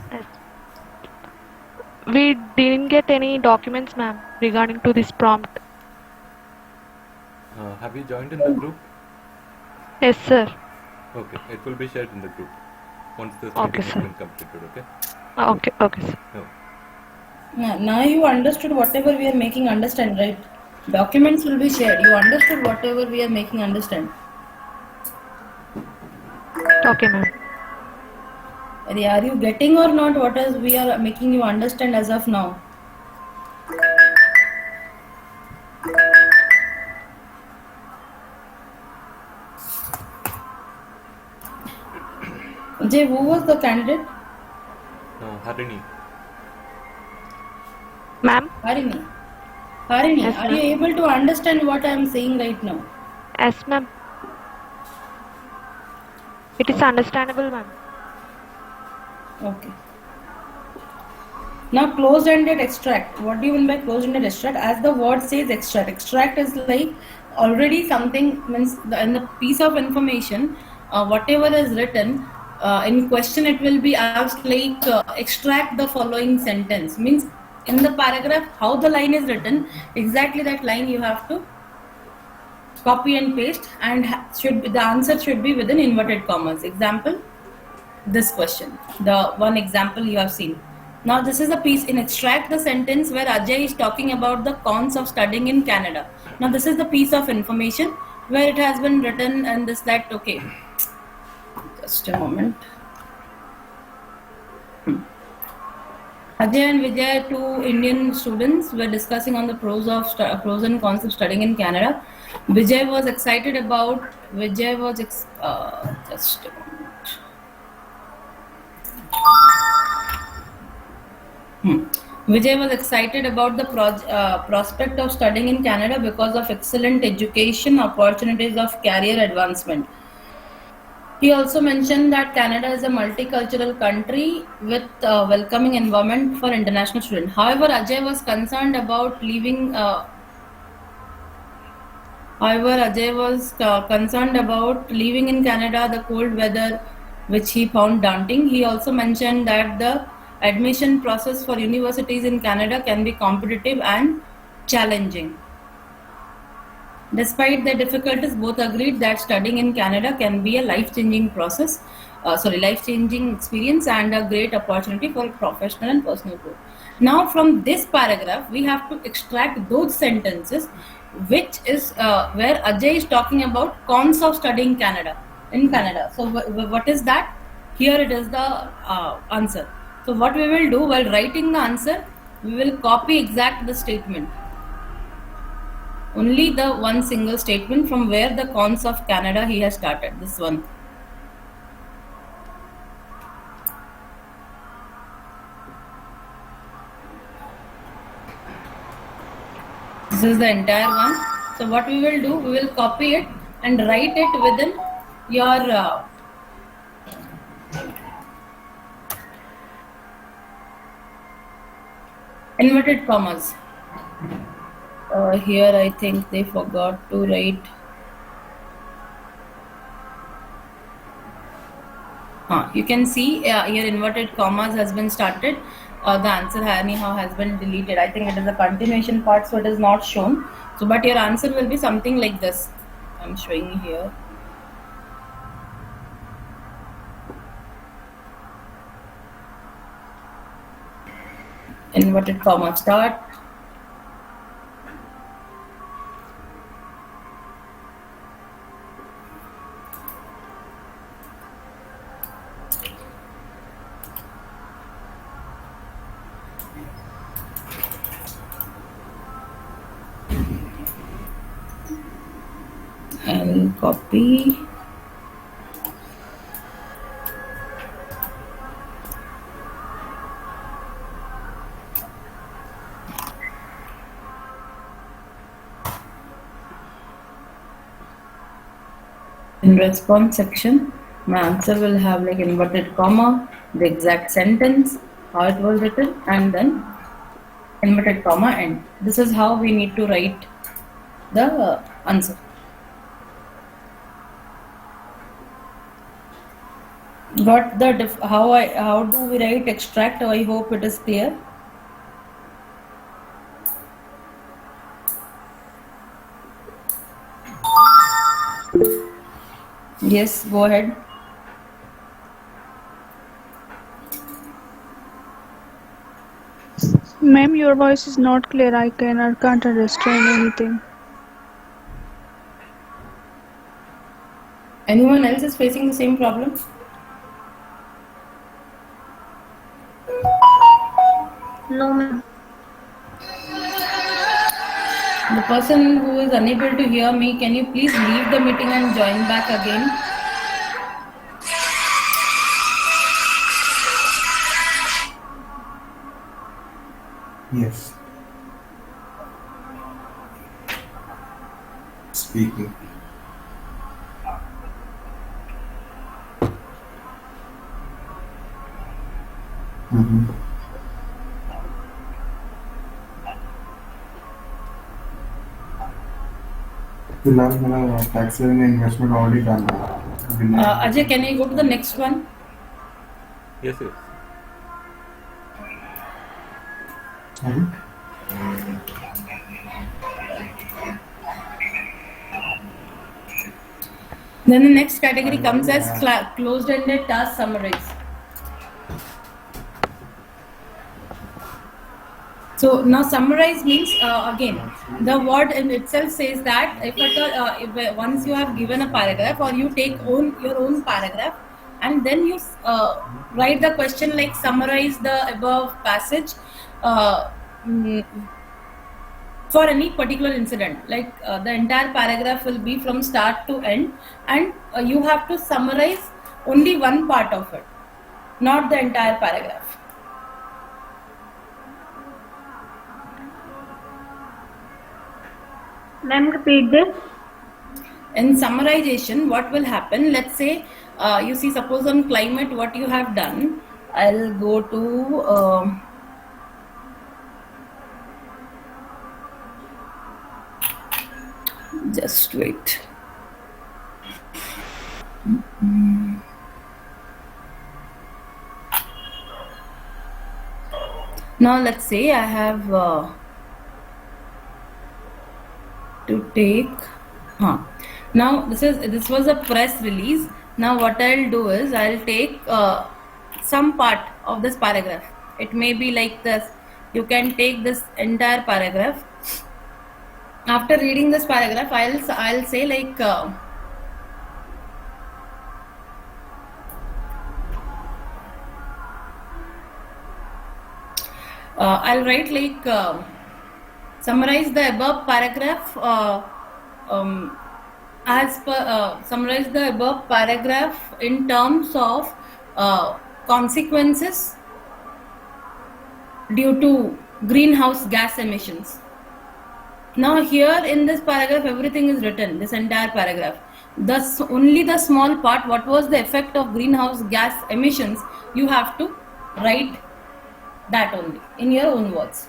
We didn't get any documents, ma'am, regarding to this prompt. Have you joined in the group? Yes, sir. Okay, it will be shared in the group once this Okay, meeting has sir. been completed. Okay. Okay, sir. No. Now you understood whatever we are making understand, right? Documents will be shared. You understood whatever we are making understand. Okay, ma'am. Are you getting or not what is we are making you understand as of now? Jay, who was the candidate? Harini. Ma'am? Harini. Harini, Yes, are ma'am. you able to understand what I am saying right now? Yes, ma'am. It is understandable, ma'am. Okay. Now closed-ended extract. What do you mean by closed-ended extract? As the word says, extract. Extract is like already something means in the piece of information, whatever is written in question, it will be asked like extract the following sentence. Means in the paragraph, how the line is written, exactly that line you have to copy and paste, and the answer should be within inverted commas. Example, this question, the one example you have seen. Now this is a piece in extract the sentence where Ajay is talking about the cons of studying in Canada. Now this is the piece of information where it has been written and this that. Okay, just a moment. Ajay and Vijay, two Indian students, were discussing on the pros and cons of studying in Canada. Vijay was excited about. Just a moment. Vijay was excited about the prospect of studying in Canada because of excellent education, opportunities of career advancement. He also mentioned that Canada is a multicultural country with a welcoming environment for international students. However, Ajay was concerned about leaving. Concerned about living in Canada, the cold weather, which he found daunting. He also mentioned that the admission process for universities in Canada can be competitive and challenging. Despite the difficulties, both agreed that studying in Canada can be a life-changing experience and a great opportunity for professional and personal growth. Now, from this paragraph, we have to extract those sentences, which is where Ajay is talking about cons of studying in Canada. So, what is that? Here it is the answer. So, what we will do while writing the answer, we will copy exact the statement. Only the one single statement from where the cons of Canada he has started. This one. This is the entire one. So what we will do, we will copy it and write it within your inverted commas. Here I think they forgot to write. You can see here inverted commas has been started. The answer anyhow has been deleted. I think it is a continuation part, so it is not shown. So, but your answer will be something like this. I'm showing here. Inverted comma start. And copy. In response section, my answer will have like inverted comma, the exact sentence, how it was written, and then inverted comma end. This is how we need to write the answer. Got the how do we write extract? I hope it is clear. Yes, go ahead. Ma'am, your voice is not clear. I can't understand anything. Anyone else is facing the same problem? No, ma'am. The person who is unable to hear me, can you please leave the meeting and join back again? Yes. Speaking. Mm-hmm. फिलहाल मेरा tax saving investment already done है Ajay, can you go to the next one? Yes, yes. Then the next category comes as closed-ended task summaries. So now summarize means again the word in itself says that if once you have given a paragraph or you take your own paragraph and then you write the question like summarize the above passage for any particular incident, like the entire paragraph will be from start to end and you have to summarize only one part of it, not the entire paragraph. Ma'am, repeat this. In summarization, what will happen? Let's say you see, suppose on climate, what you have done. I'll go to just wait. Now let's say I have to take now this was a press release. Now what I'll do is I'll take some part of this paragraph. It may be like this. You can take this entire paragraph. After reading this paragraph, I'll say like I'll write like summarize the above paragraph summarize the above paragraph in terms of consequences due to greenhouse gas emissions. Now here in this paragraph everything is written, this entire paragraph. Thus only the small part, what was the effect of greenhouse gas emissions, you have to write that only in your own words.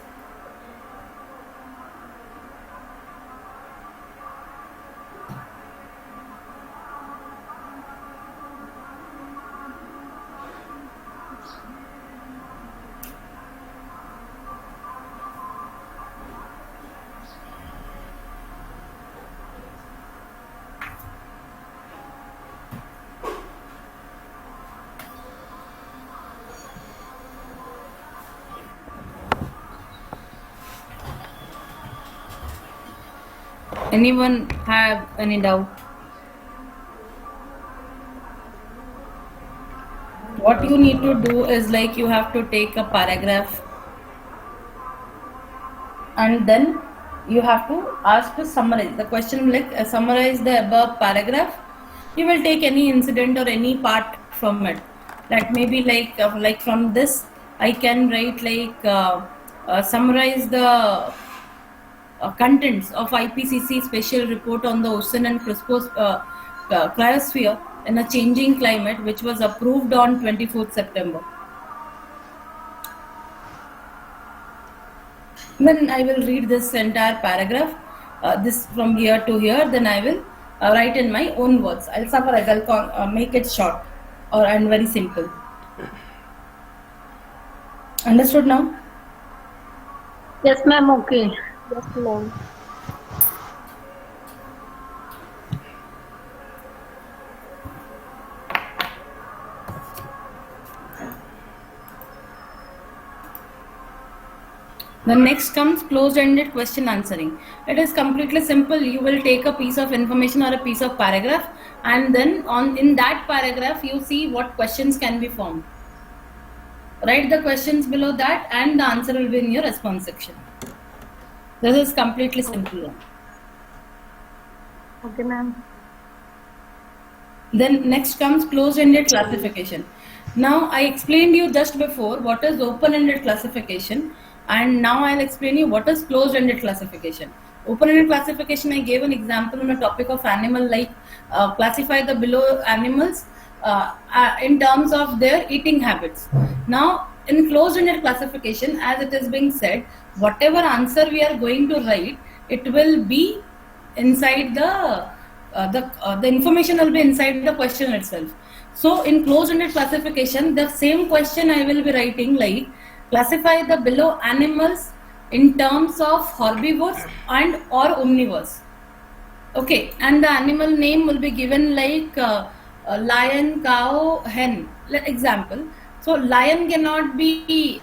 Anyone have any doubt? What you need to do is like you have to take a paragraph and then you have to ask to summarize. The question like summarize the above paragraph. You will take any incident or any part from it. That may be like from this I can write like summarize the contents of IPCC special report on the ocean and cryosphere in a changing climate, which was approved on 24th September. Then I will read this entire paragraph, this from here to here, then I will write in my own words. I'll summarize, I'll make it short and very simple. Understood now? Yes, ma'am. Okay. Yes, ma'am. The next comes closed-ended question answering. It is completely simple. You will take a piece of information or a piece of paragraph, and then in that paragraph you see what questions can be formed. Write the questions below that, and the answer will be in your response section. This is completely simple. Okay, ma'am. Then next comes closed-ended classification. Now I explained you just before what is open-ended classification, and now I'll explain you what is closed-ended classification. Open-ended classification, I gave an example on a topic of animal, like classify the below animals in terms of their eating habits. Now in closed-ended classification, as it is being said, whatever answer we are going to write, it will be inside the information will be inside the question itself. So in closed-ended classification, the same question I will be writing, like classify the below animals in terms of herbivores and or omnivores. Okay, and the animal name will be given like lion, cow, hen. Example. So lion cannot be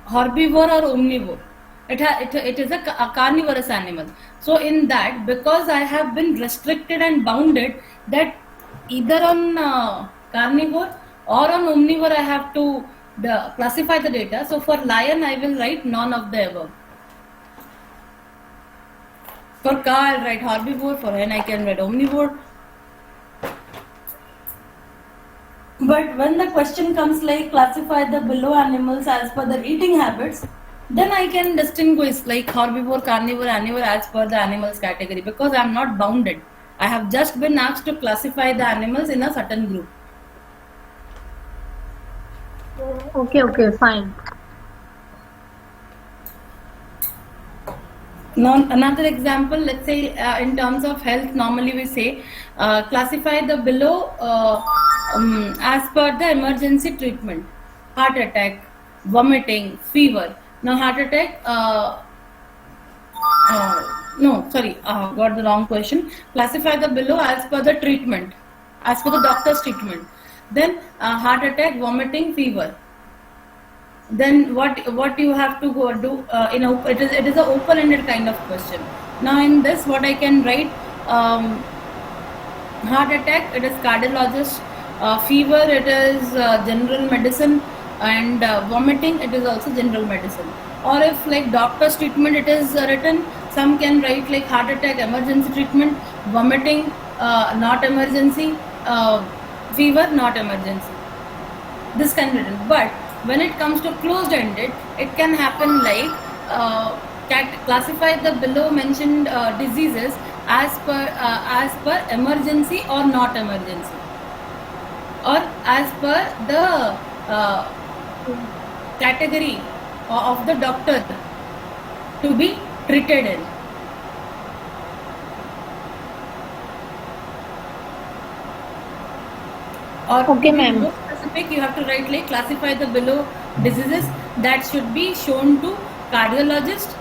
herbivore or omnivore. It is a carnivorous animal. So in that, because I have been restricted and bounded that either on carnivore or on omnivore I have to classify the data. So for lion I will write none of the above. For cow I'll write herbivore, for hen I can write omnivore. But when the question comes like classify the below animals as per their eating habits, then I can distinguish like herbivore, carnivore, omnivore as per the animals category, because I am not bounded. I have just been asked to classify the animals in a certain group. Okay, fine. Now another example, let's say in terms of health, normally we say classify the below as per the emergency treatment: heart attack, vomiting, fever. Now heart attack, got the wrong question. Classify the below as per the treatment, as per the doctor's treatment. Then heart attack, vomiting, fever. Then what you have to go do it is an open-ended kind of question. Now in this, what I can write, heart attack, it is cardiologist, fever, it is general medicine, and vomiting, it is also general medicine. Or if like doctor's treatment it is written, some can write like heart attack emergency treatment, vomiting not emergency, fever not emergency. This can be written. But when it comes to closed-ended, it can happen like classify the below mentioned diseases as per emergency or not emergency, or as per the category of the doctor to be treated in. Or Okay, ma'am. more specific, you have to write like classify the below diseases that should be shown to cardiologist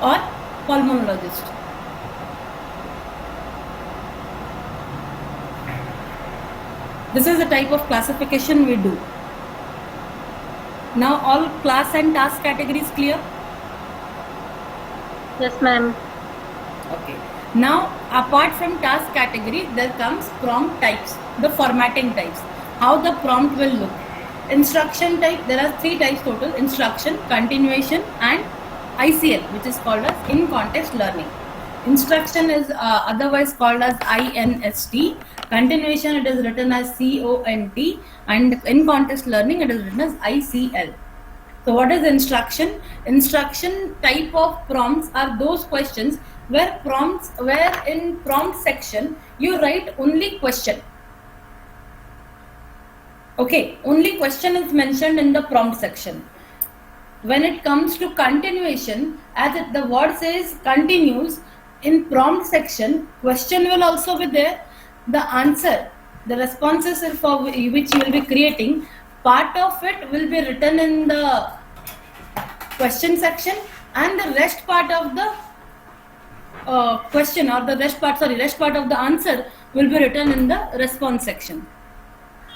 or pulmonologist. This is the type of classification we do. Now all class and task categories clear? Yes, ma'am. Okay. Now apart from task category, there comes prompt types, the formatting types, how the prompt will look. Instruction type, there are 3 types total: instruction, continuation and ICL, which is called as in context learning. Instruction is otherwise called as INST. Continuation, it is written as CONT, and in context learning it is written as ICL. So what is instruction? Instruction type of prompts are those questions where in prompt section you write only question. Okay, only question is mentioned in the prompt section. When it comes to continuation, as the word says continues, in prompt section question will also be there. The answer, the responses for which you will be creating, part of it will be written in the question section, and the rest part of the question, or the rest part of the answer will be written in the response section.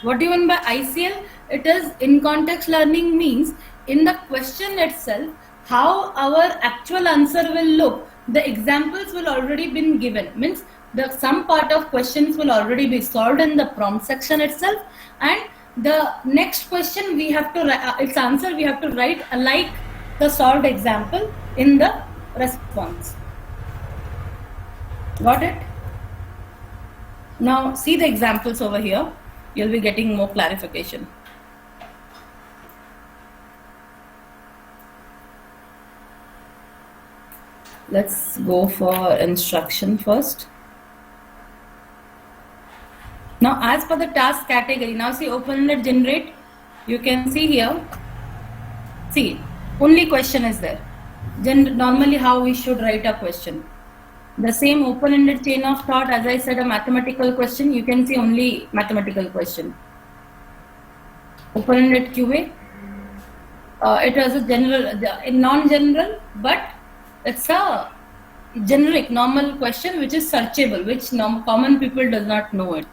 What do you mean by ICL? It is in context learning, means in the question itself, how our actual answer will look, the examples will already been given. Means some part of questions will already be solved in the prompt section itself, and the next question we have to its answer we have to write like the solved example in the response. Got it? Now see the examples over here. You'll be getting more clarification. Let's go for instruction first. Now as per the task category, now see open-ended generate, you can see here, see only question is there. Normally how we should write a question. The same open-ended chain of thought, as I said, a mathematical question, you can see only mathematical question. Open-ended QA, it was a general, non-general, but it's a generic normal question which is searchable, which common people does not know it.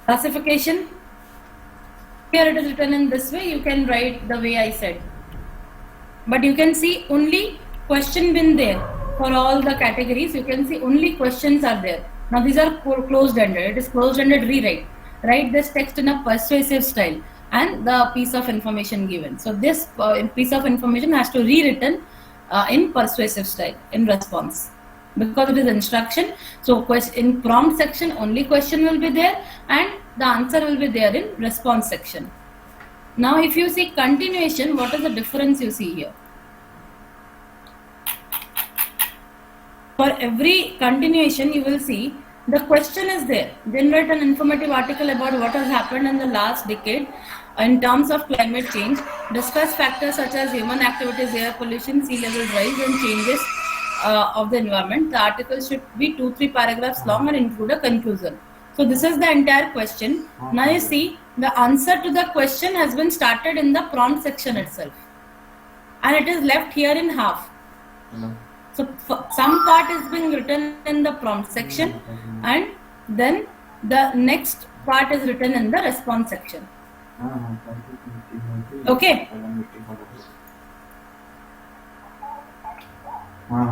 Classification, here it is written in this way, you can write the way I said, but you can see only question been there for all the categories. You can see only questions are there. Now these are closed-ended, it is closed-ended rewrite. Write this text in a persuasive style and the piece of information given. So this piece of information has to be rewritten in persuasive style in response, because it is instruction. So in prompt section only question will be there and the answer will be there in response section. Now if you see continuation, what is the difference you see here? For every continuation you will see the question is there. Generate an informative article about what has happened in the last decade in terms of climate change. Discuss factors such as human activities, air pollution, sea level rise and changes of the environment. The article should be 2-3 paragraphs long and include a conclusion. So this is the entire question. Now you see the answer to the question has been started in the prompt section itself, and it is left here in half. So some part is being written in the prompt section and then the next part is written in the response section. Okay?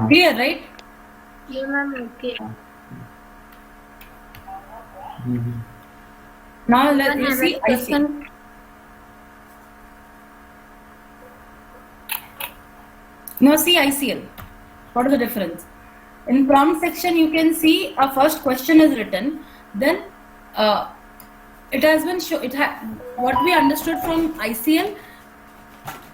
Clear, right? Yeah, ma'am. Okay. Now let me see ICL. Now see ICL. What is the difference? In prompt section, you can see a first question is written. Then it has been shown. What we understood from ICL,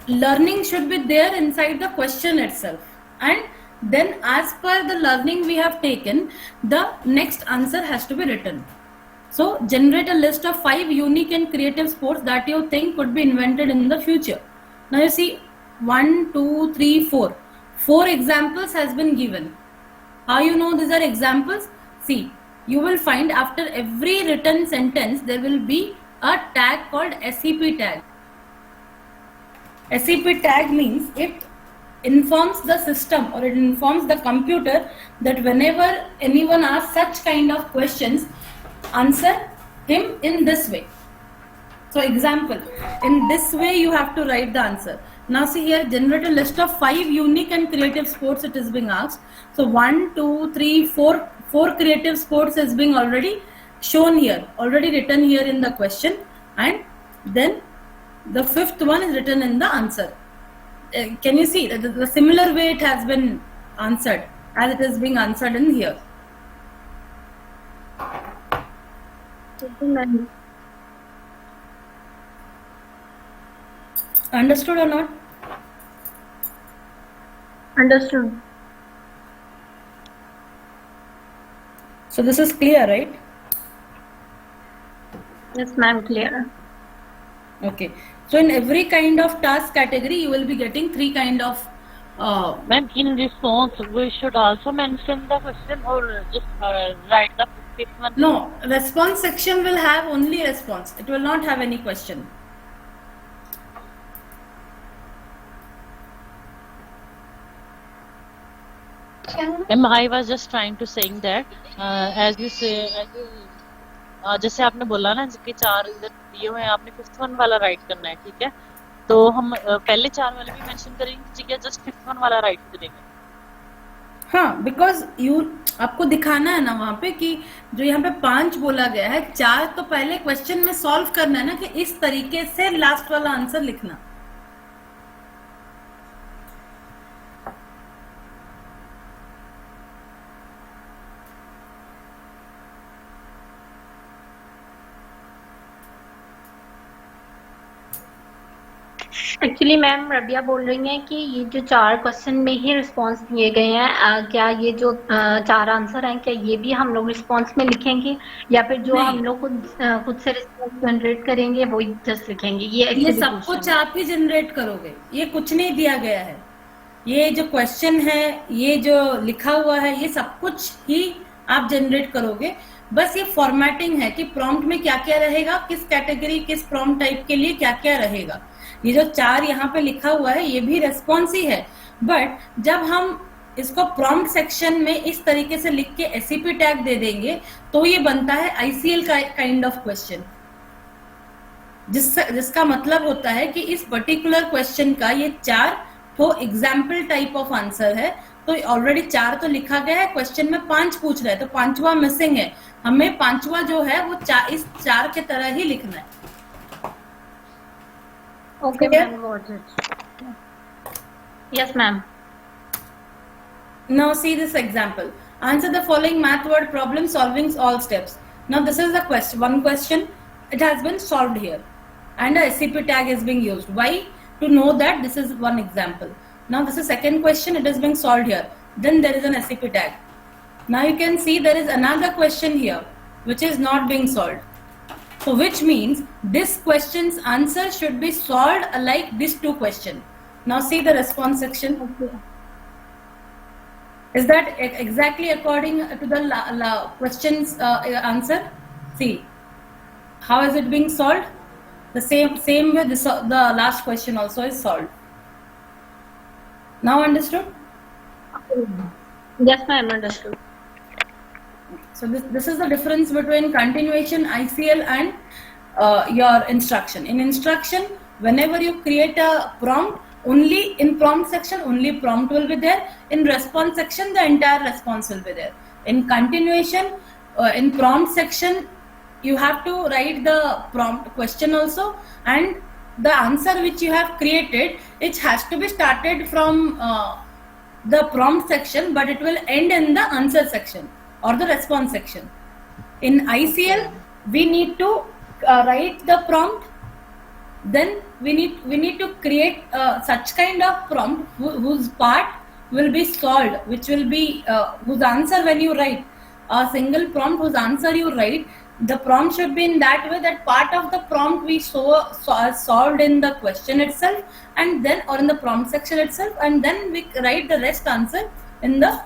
learning should be there inside the question itself, and then as per the learning we have taken, the next answer has to be written. So generate a list of 5 unique and creative sports that you think could be invented in the future. Now you see 1, 2, 3, 4. 4 examples has been given. How you know these are examples? See, you will find after every written sentence there will be a tag called SEP tag. SEP tag means it informs the system or it informs the computer that whenever anyone asks such kind of questions, answer him in this way. So example, in this way you have to write the answer. Now see here, generate a list of 5 unique and creative sports it is being asked. So 1, 2, 3, 4 creative sports is being already shown here, already written here in the question, and then the 5th one is written in the answer. Can you see the similar way it has been answered as it is being answered in here? Understood or not? Understood. So this is clear, right? Yes, ma'am, clear. Okay. So in every kind of task category, you will be getting 3 kind of. Ma'am, in response, we should also mention the question or just write the fifth one? No, response section will have only response. It will not have any question. Ma'am, I was just trying to saying that as you say, जैसे आपने बोला ना कि 4 इधर दिए हुए हैं, आपने 5th वन वाला राइट करना है, ठीक है? तो हम पहले 4 वाले भी मेंशन करेंगे या जस्ट 5th वन वाला राइट करेंगे? हाँ, बिकॉज आपको दिखाना है ना वहां पे कि जो यहाँ पे 5 बोला गया है, 4 तो पहले क्वेश्चन में सॉल्व करना है ना, कि इस तरीके से लास्ट वाला आंसर लिखना। एक्चुअली मैम रबिया बोल रही हैं कि ये जो 4 क्वेश्चन में ही रिस्पांस दिए गए हैं, क्या ये जो 4 आंसर हैं क्या ये भी हम लोग रिस्पांस में लिखेंगे या फिर जो नहीं। हम लोग खुद से रिस्पांस जनरेट करेंगे वो जस्ट लिखेंगे? ये ये actually सब question कुछ है। आप ही जनरेट करोगे, ये कुछ नहीं दिया गया है। ये जो क्वेश्चन है, ये जो लिखा हुआ है, ये सब कुछ ही आप जनरेट करोगे। बस ये फॉर्मेटिंग है कि प्रॉम्प्ट में क्या क्या रहेगा, किस कैटेगरी किस प्रॉम्प्ट टाइप के लिए क्या क्या रहेगा। ये जो 4 यहाँ पे लिखा हुआ है ये भी रेस्पॉन्स ही है, बट जब हम इसको प्रॉम्प्ट सेक्शन में इस तरीके से लिख के एससीपी टैग दे देंगे तो ये बनता है आईसीएल का काइंड ऑफ क्वेश्चन, जिसका मतलब होता है कि इस पर्टिकुलर क्वेश्चन का ये 4 तो एग्जाम्पल टाइप ऑफ आंसर है। तो ऑलरेडी 4 तो लिखा गया है, क्वेश्चन में 5 पूछ रहा है तो 5वां मिसिंग है, हमें 5वां जो है वो इस 4 के तरह ही लिखना है। Okay, Clear? ma'am, got it. Yes, ma'am. Now see this example. Answer the following math word problem solving all steps. Now this is the question. One question. It has been solved here, and a SCP tag is being used. Why? To know that this is one example. Now this is second question. It is being solved here. Then there is an SCP tag. Now you can see there is another question here, which is not being solved. So which means this question's answer should be solved like these 2 questions. Now see the response section. Is that exactly according to the question's answer? See, how is it being solved? The same way the last question also is solved. Now understood? Yes, ma'am, understood. So this is the difference between continuation, ICL and your instruction. In instruction, whenever you create a prompt, only in prompt section only prompt will be there. In response section the entire response will be there. In continuation, in prompt section you have to write the prompt question also, and the answer which you have created, it has to be started from the prompt section, but it will end in the answer section or the response section. In ICL, we need to write the prompt, then we need to create such kind of prompt whose part will be solved, which will be whose answer, when you write a single prompt whose answer you write, the prompt should be in that way that part of the prompt we solved in the question itself, and then or in the prompt section itself, and then we write the rest answer in the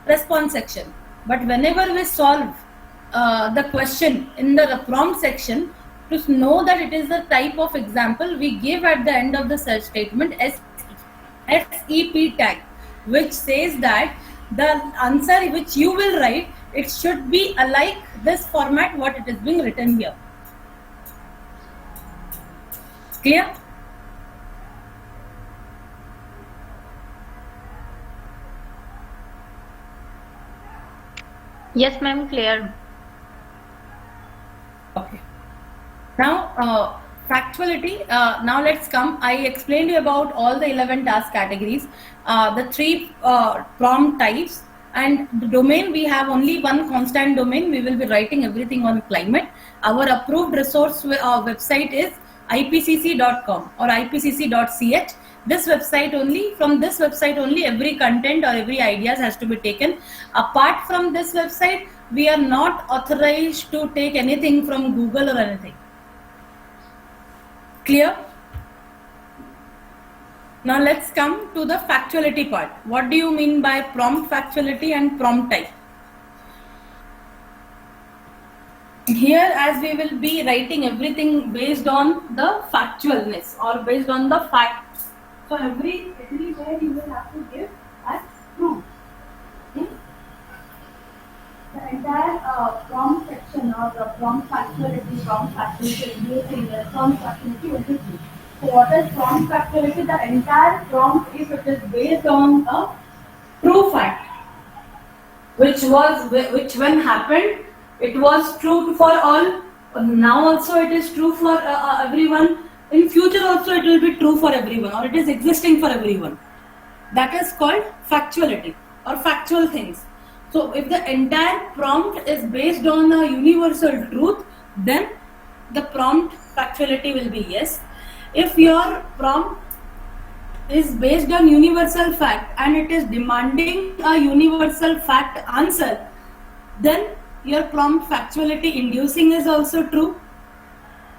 response section. But whenever we solve the question in the prompt section, to know that it is the type of example, we give at the end of the search statement SEP tag, which says that the answer which you will write, it should be alike this format what it is being written here. Clear? Yes, ma'am, clear. Okay. Now, factuality. Now let's come. I explained you about all the 11 task categories, the 3 prompt types, and the domain. We have only one constant domain. We will be writing everything on climate. Our approved resource website is ipcc.com or ipcc.ch. This website only, from this website only, every content or every ideas has to be taken. Apart from this website, we are not authorized to take anything from Google or anything. Clear? Now let's come to the factuality part. What do you mean by prompt factuality and prompt type? Here, as we will be writing everything based on the factualness or based on the facts. So everywhere you will have to give as true. Okay? The entire prompt section or the prompt factuality, response factuality will be true. So what is prompt factuality? The entire prompt, if it is based on a true fact, which when happened, it was true for all. Now also it is true for everyone. In future also it will be true for everyone, or it is existing for everyone. That is called factuality or factual things. So if the entire prompt is based on a universal truth, then the prompt factuality will be yes. If your prompt is based on universal fact and it is demanding a universal fact answer, then your prompt factuality inducing is also true.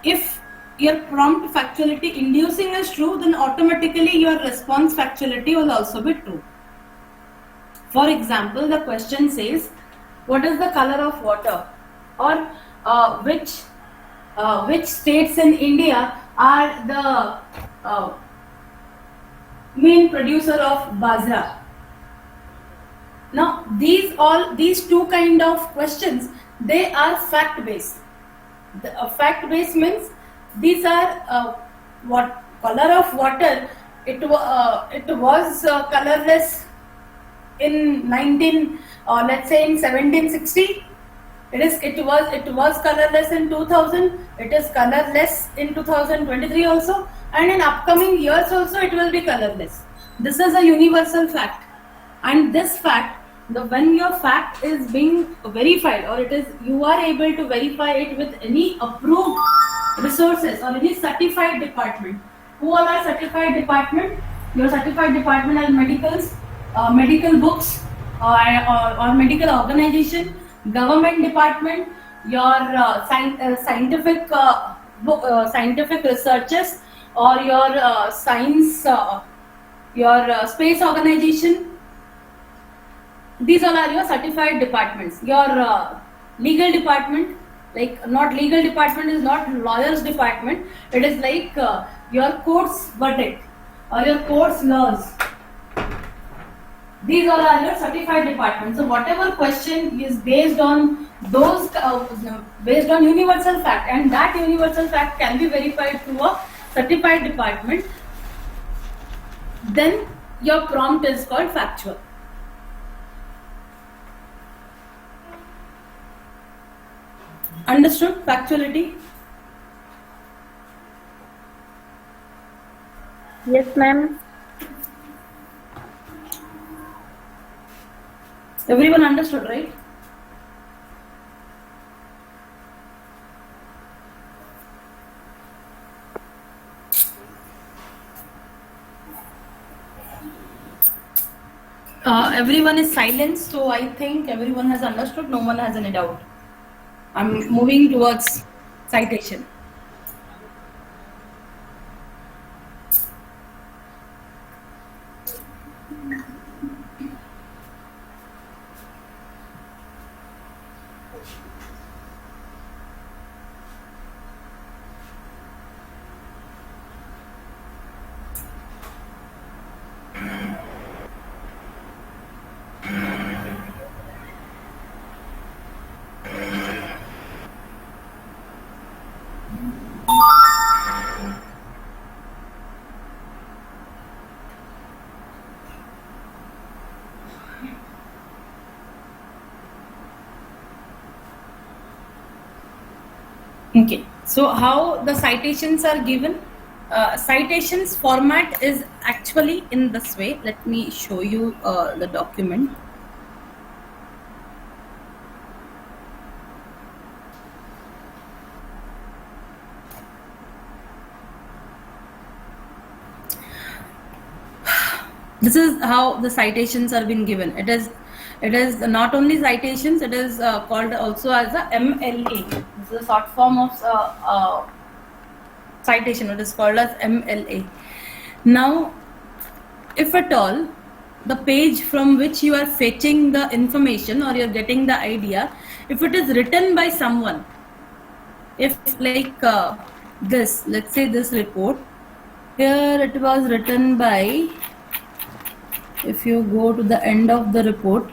If your prompt factuality inducing is true, then automatically your response factuality will also be true. For example, the question says, what is the color of water? Or which states in India are the main producer of bajra? Now these two kind of questions, they are fact based. Fact based means these are what color of water. It was colorless in let's say in 1760. It was colorless in 2000. It is colorless in 2023 also, and in upcoming years also it will be colorless. This is a universal fact, and this fact, when your fact is being verified, or you are able to verify it with any approved resources or any certified department. Who all are certified department? Your certified department are medical books, or medical organization, government department, your scientific researches, or your science, your space organization. These all are your certified departments. Your legal department, like not legal department is not lawyers department. It is like your court's verdict or your court's laws. These all are your certified departments. So whatever question is based on those, based on universal fact, and that universal fact can be verified through a certified department, then your prompt is called factual. Understood? Factuality? Yes, ma'am. Everyone understood, right? Everyone is silent, so I think everyone has understood. No one has any doubt. I'm moving towards citation. Okay, so how the citations are given? Citations format is actually in this way. Let me show you the document. This is how the citations are being given. It is not only citations, it is called also as a MLA. This is a short form of citation. It is called as MLA. Now, if at all the page from which you are fetching the information or you're getting the idea, if it is written by someone, if like this, let's say this report, here it was written by, if you go to the end of the report,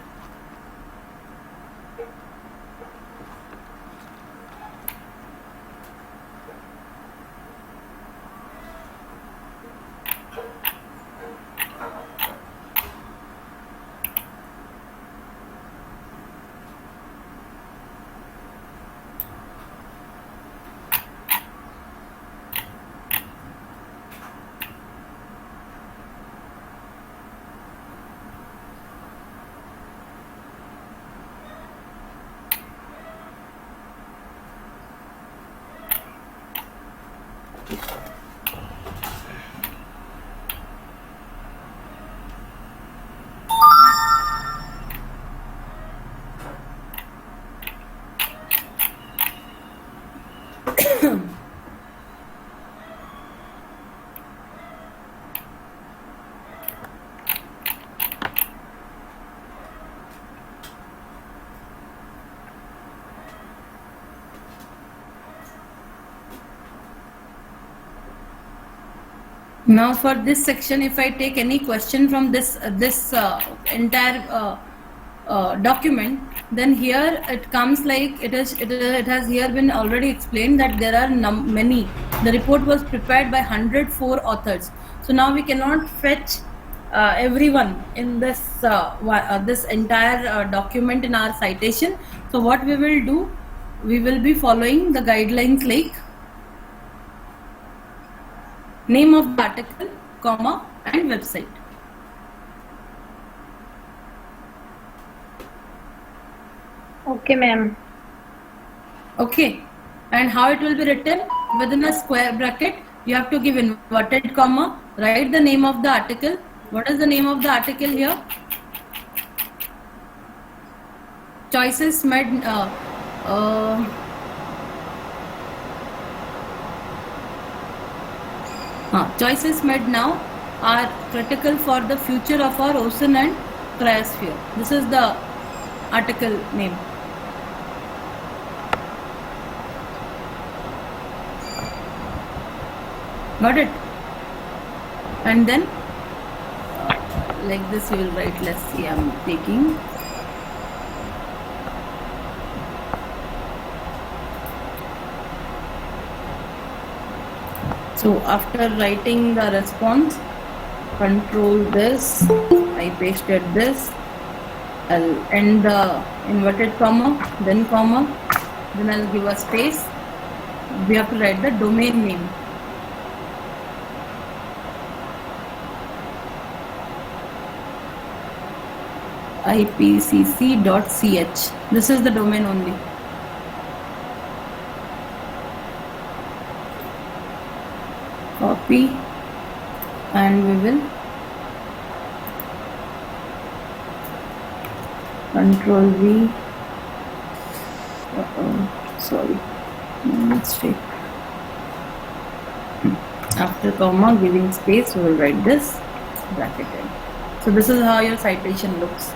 Now for this section, if I take any question from this entire document, then here it comes like it has here been already explained that there are many. The report was prepared by 104 authors. So now we cannot fetch everyone in this this entire document in our citation. So what we will do, we will be following the guidelines like name of the article, comma, and website. Okay, ma'am. Okay, and how it will be written? Within a square bracket, you have to give inverted comma, write the name of the article. What is the name of the article here? Choices made choices made now are critical for the future of our ocean and cryosphere. This is the article name. Got it? And then like this you will write, let's see, I'm taking so after writing the response, control this, I pasted this, I'll end the inverted comma, then I'll give a space. We have to write the domain name. ipcc.ch. This is the domain only. Copy, and we will Control V. Sorry, mistake. After comma, giving space, we will write this bracket in. So this is how your citation looks.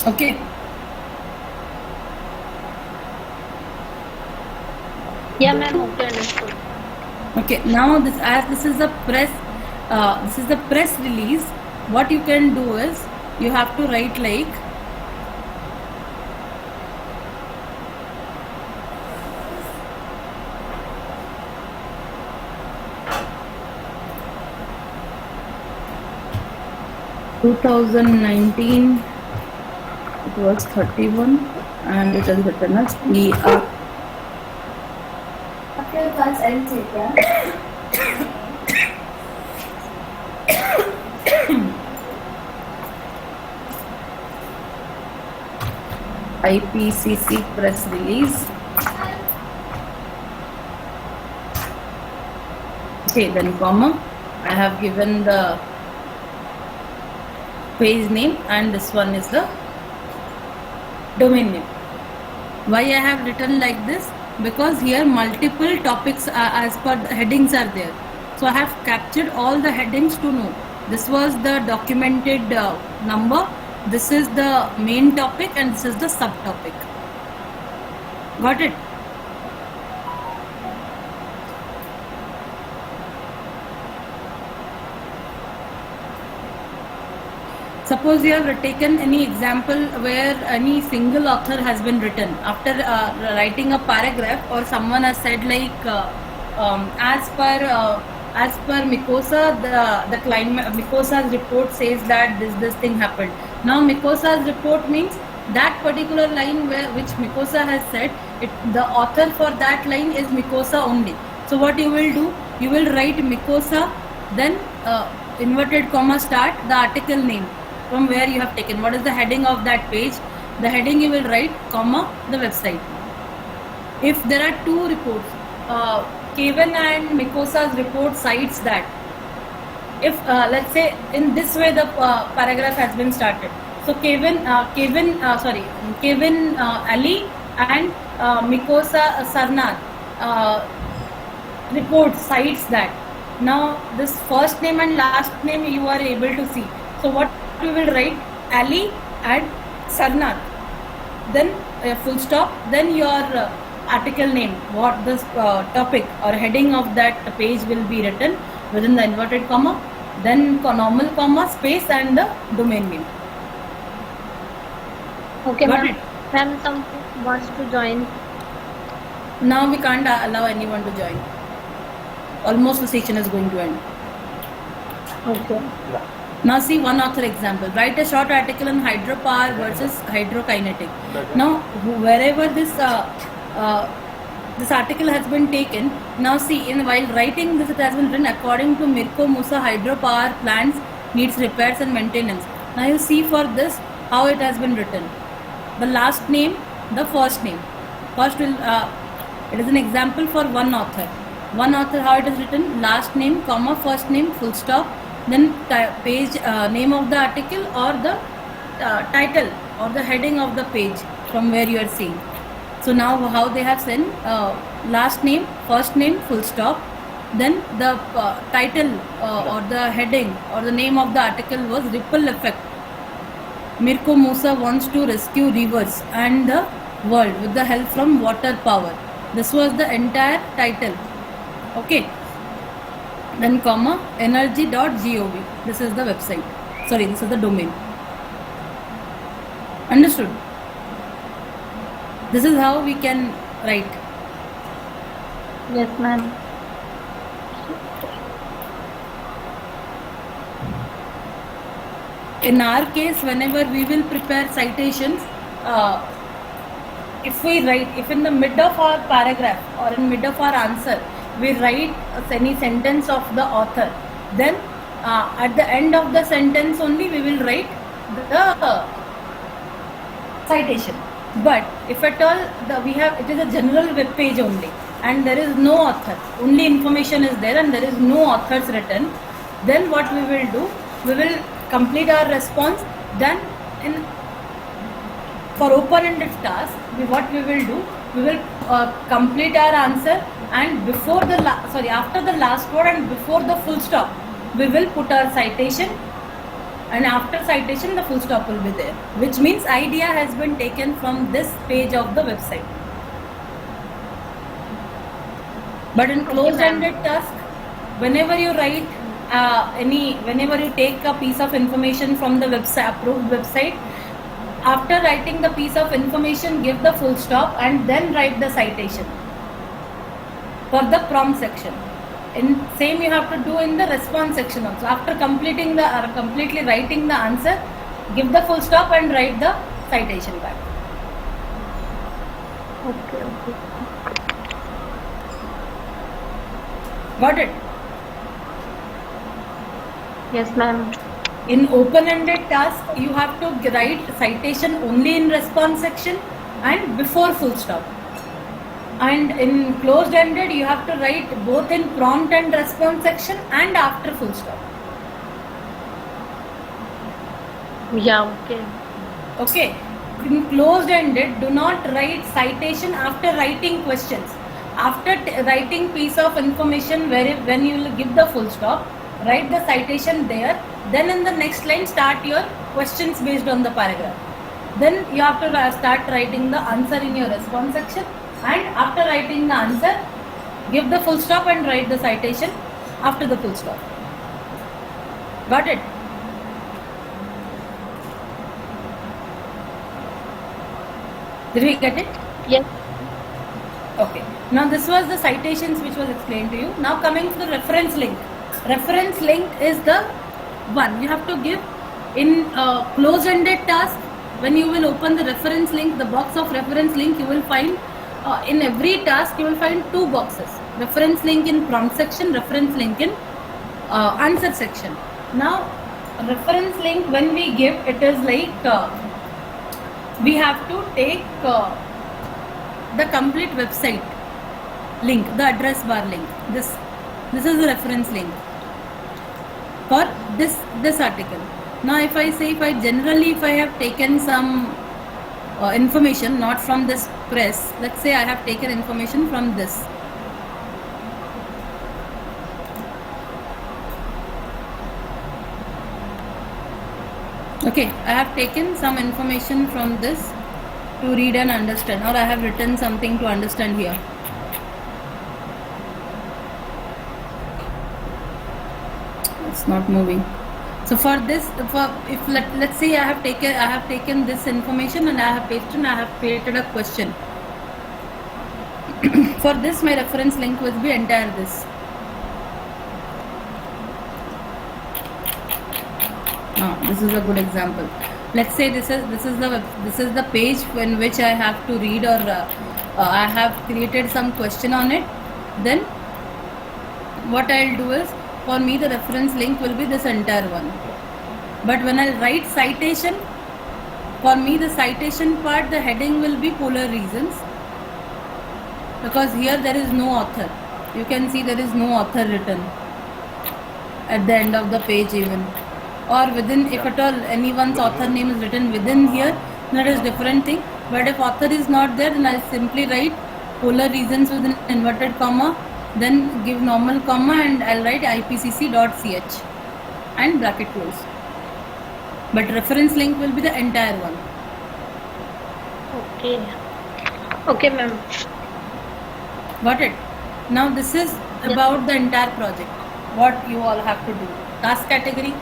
Okay. Yeah, ma'am. Okay, understood. Okay. Now this, as this is the press release. What you can do is you have to write like (2019). It was 31, and it is written as PR. आपके पास and है क्या? IPCC press release. Okay, then comma. I have given the page name, and this one is the domain name. Why I have written like this? Because here multiple topics as per the headings are there. So I have captured all the headings to know. This was the documented number. This is the main topic, and this is the subtopic. Got it? Suppose you have taken any example where any single author has been written. After writing a paragraph, or someone has said like as per Mikosa, the climate, Mikosa's report says that this thing happened. Now Mikosa's report means that particular line which Mikosa has said, the author for that line is Mikosa only. So what you will do, you will write Mikosa, then inverted comma start the article name from where you have taken. What is the heading of that page? the heading you will write, comma, the website. If there are two reports, Kevin and Mikosa's report cites that. If let's say in this way the paragraph has been started. So Kevin Ali and Mikosa Sarnath report cites that. Now this first name and last name you are able to see. So what we will write, Ali and Sarnath, then full stop, then your article name, what this topic or heading of that page will be written within the inverted comma, then normal comma, space, and the domain name. Okay, Got ma'am. it? Ma'am, someone wants to join. Now we can't allow anyone to join. Almost the session is going to end. Okay. Now see one author example. Write a short article on hydropower versus hydrokinetic. Now wherever this article has been taken, now see, while writing this, it has been written according to Mirko Musa, hydropower plants needs repairs and maintenance. Now you see for this how it has been written. The last name, the first name. First will it is an example for one author. One author, how it is written: last name, comma, first name, full stop, then page name of the article or the title or the heading of the page from where you are seeing. So now how they have sent last name, first name, full stop, then the title or the heading or the name of the article was ripple effect. Mirko Musa wants to rescue rivers and the world with the help from water power. This was the entire title. Okay. Then comma, energy.gov. This is the website. Sorry, this is the domain. Understood? This is how we can write. Yes, ma'am. In our case, whenever we will prepare citations, if in the mid of our paragraph or in mid of our answer, we write any sentence of the author, then at the end of the sentence only we will write the citation. But if at all it is a general web page only and there is no author, only information is there and there is no authors written, then what we will do, we will complete our response. Then for open-ended task, what we will do, we will complete our answer, and after the last word and before the full stop, we will put our citation, and after citation the full stop will be there, which means idea has been taken from this page of the website. But in closed-ended task, whenever you write whenever you take a piece of information from the website, approved website, after writing the piece of information, give the full stop and then write the citation for the prompt section. In same you have to do in the response section also. After completely writing the answer, give the full stop and write the citation back. Okay. Got it? Yes, ma'am. In open-ended task, you have to write citation only in response section and before full stop. And in closed-ended, you have to write both in prompt and response section and after full stop. Yeah, okay. Okay. In closed-ended, do not write citation after writing questions. After writing piece of information, when you will give the full stop, write the citation there. Then in the next line, start your questions based on the paragraph. Then you have to start writing the answer in your response section. And after writing the answer, give the full stop and write the citation after the full stop. Got it? Did we get it? Yes. Okay. Now this was the citations which was explained to you. Now coming to the reference link. Reference link is the one you have to give in closed-ended task. When you will open the reference link, the box of reference link, you will find in every task you will find two boxes. Reference link in prompt section, reference link in answer section. Now reference link when we give, it is like we have to take the complete website link, the address bar link. This is the reference link for this article. Now if I say, if I have taken some information not from this press, let's say I have taken information from this. Okay, I have taken some information from this to read and understand, or I have written something to understand here. It's not moving. So for this, if let's say I have taken this information and I have created a question. For this, my reference link will be entire this. This is a good example. Let's say this is the page in which I have to read, or I have created some question on it. Then what I'll do is, for me the reference link will be this entire one. But when I write citation, for me the citation part, the heading will be polar reasons, because here there is no author. You can see there is no author written at the end of the page even. Or within, if at all anyone's author name is written within here, that is different thing. But if author is not there, then I'll simply write polar reasons with an inverted comma, then give normal comma, and I'll write ipcc.ch and bracket close. But reference link will be the entire one. Okay, ma'am. Got it? Now this is about the entire project. What you all have to do. Task category.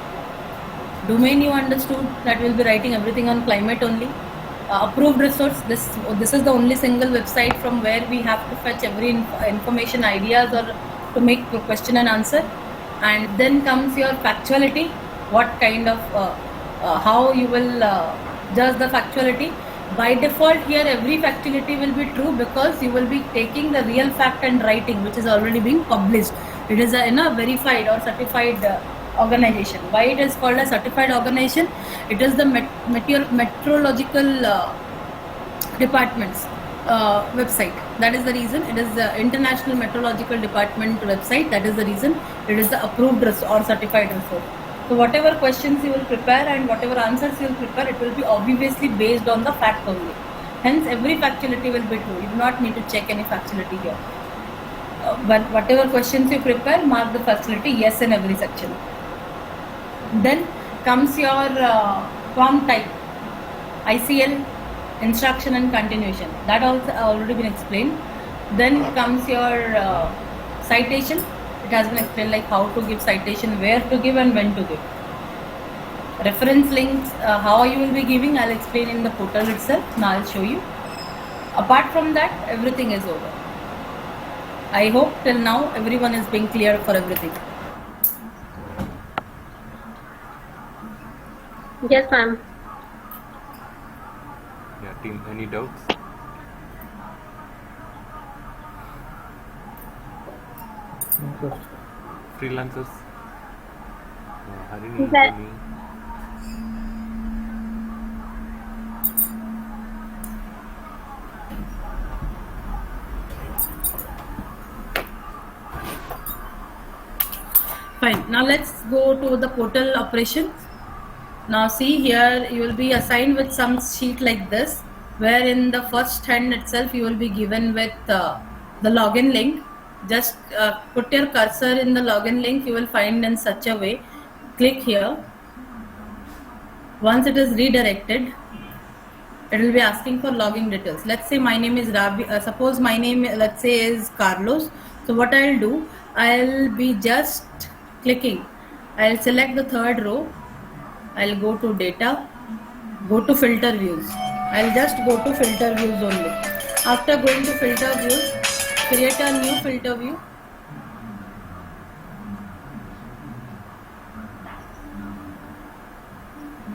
Domain you understood, that will be writing everything on climate only. Approved resource, this is the only single website from where we have to fetch every information, ideas, or to make a question and answer. And then comes your factuality, what kind of how you will judge the factuality. By default here every factuality will be true, because you will be taking the real fact and writing which is already being published. It is in a verified or certified organization. Why it is called a certified organization? It is the meteorological department's website. That is the reason. It is the International Meteorological Department website. That is the reason it is the approved or certified resource. So whatever questions you will prepare and whatever answers you will prepare, it will be obviously based on the fact only. Hence every factuality will be true. You do not need to check any factuality here. But whatever questions you prepare, mark the factuality yes in every section. Then comes your prompt type, ICL, instruction and continuation. That also already been explained. Then comes your citation. It has been explained, like how to give citation, where to give and when to give. Reference links, how you will be giving, I'll explain in the portal itself. Now I'll show you. Apart from that, everything is over. I hope till now everyone is being clear for everything. Yes, ma'am. Yeah, team, any doubts? Freelancers? Harini, Harini. Fine. Now let's go to the portal operations. Now see here, you will be assigned with some sheet like this, where in the first hand itself you will be given with the login link. Just put your cursor in the login link, you will find in such a way. Click here. Once it is redirected, it will be asking for login details. Let's say my name is Rabi. Suppose my name, let's say, is Carlos. So what I'll do, I'll be just clicking. I'll select the third row. I'll go to data, go to filter views. I'll just go to filter views only. After going to filter views, create a new filter view.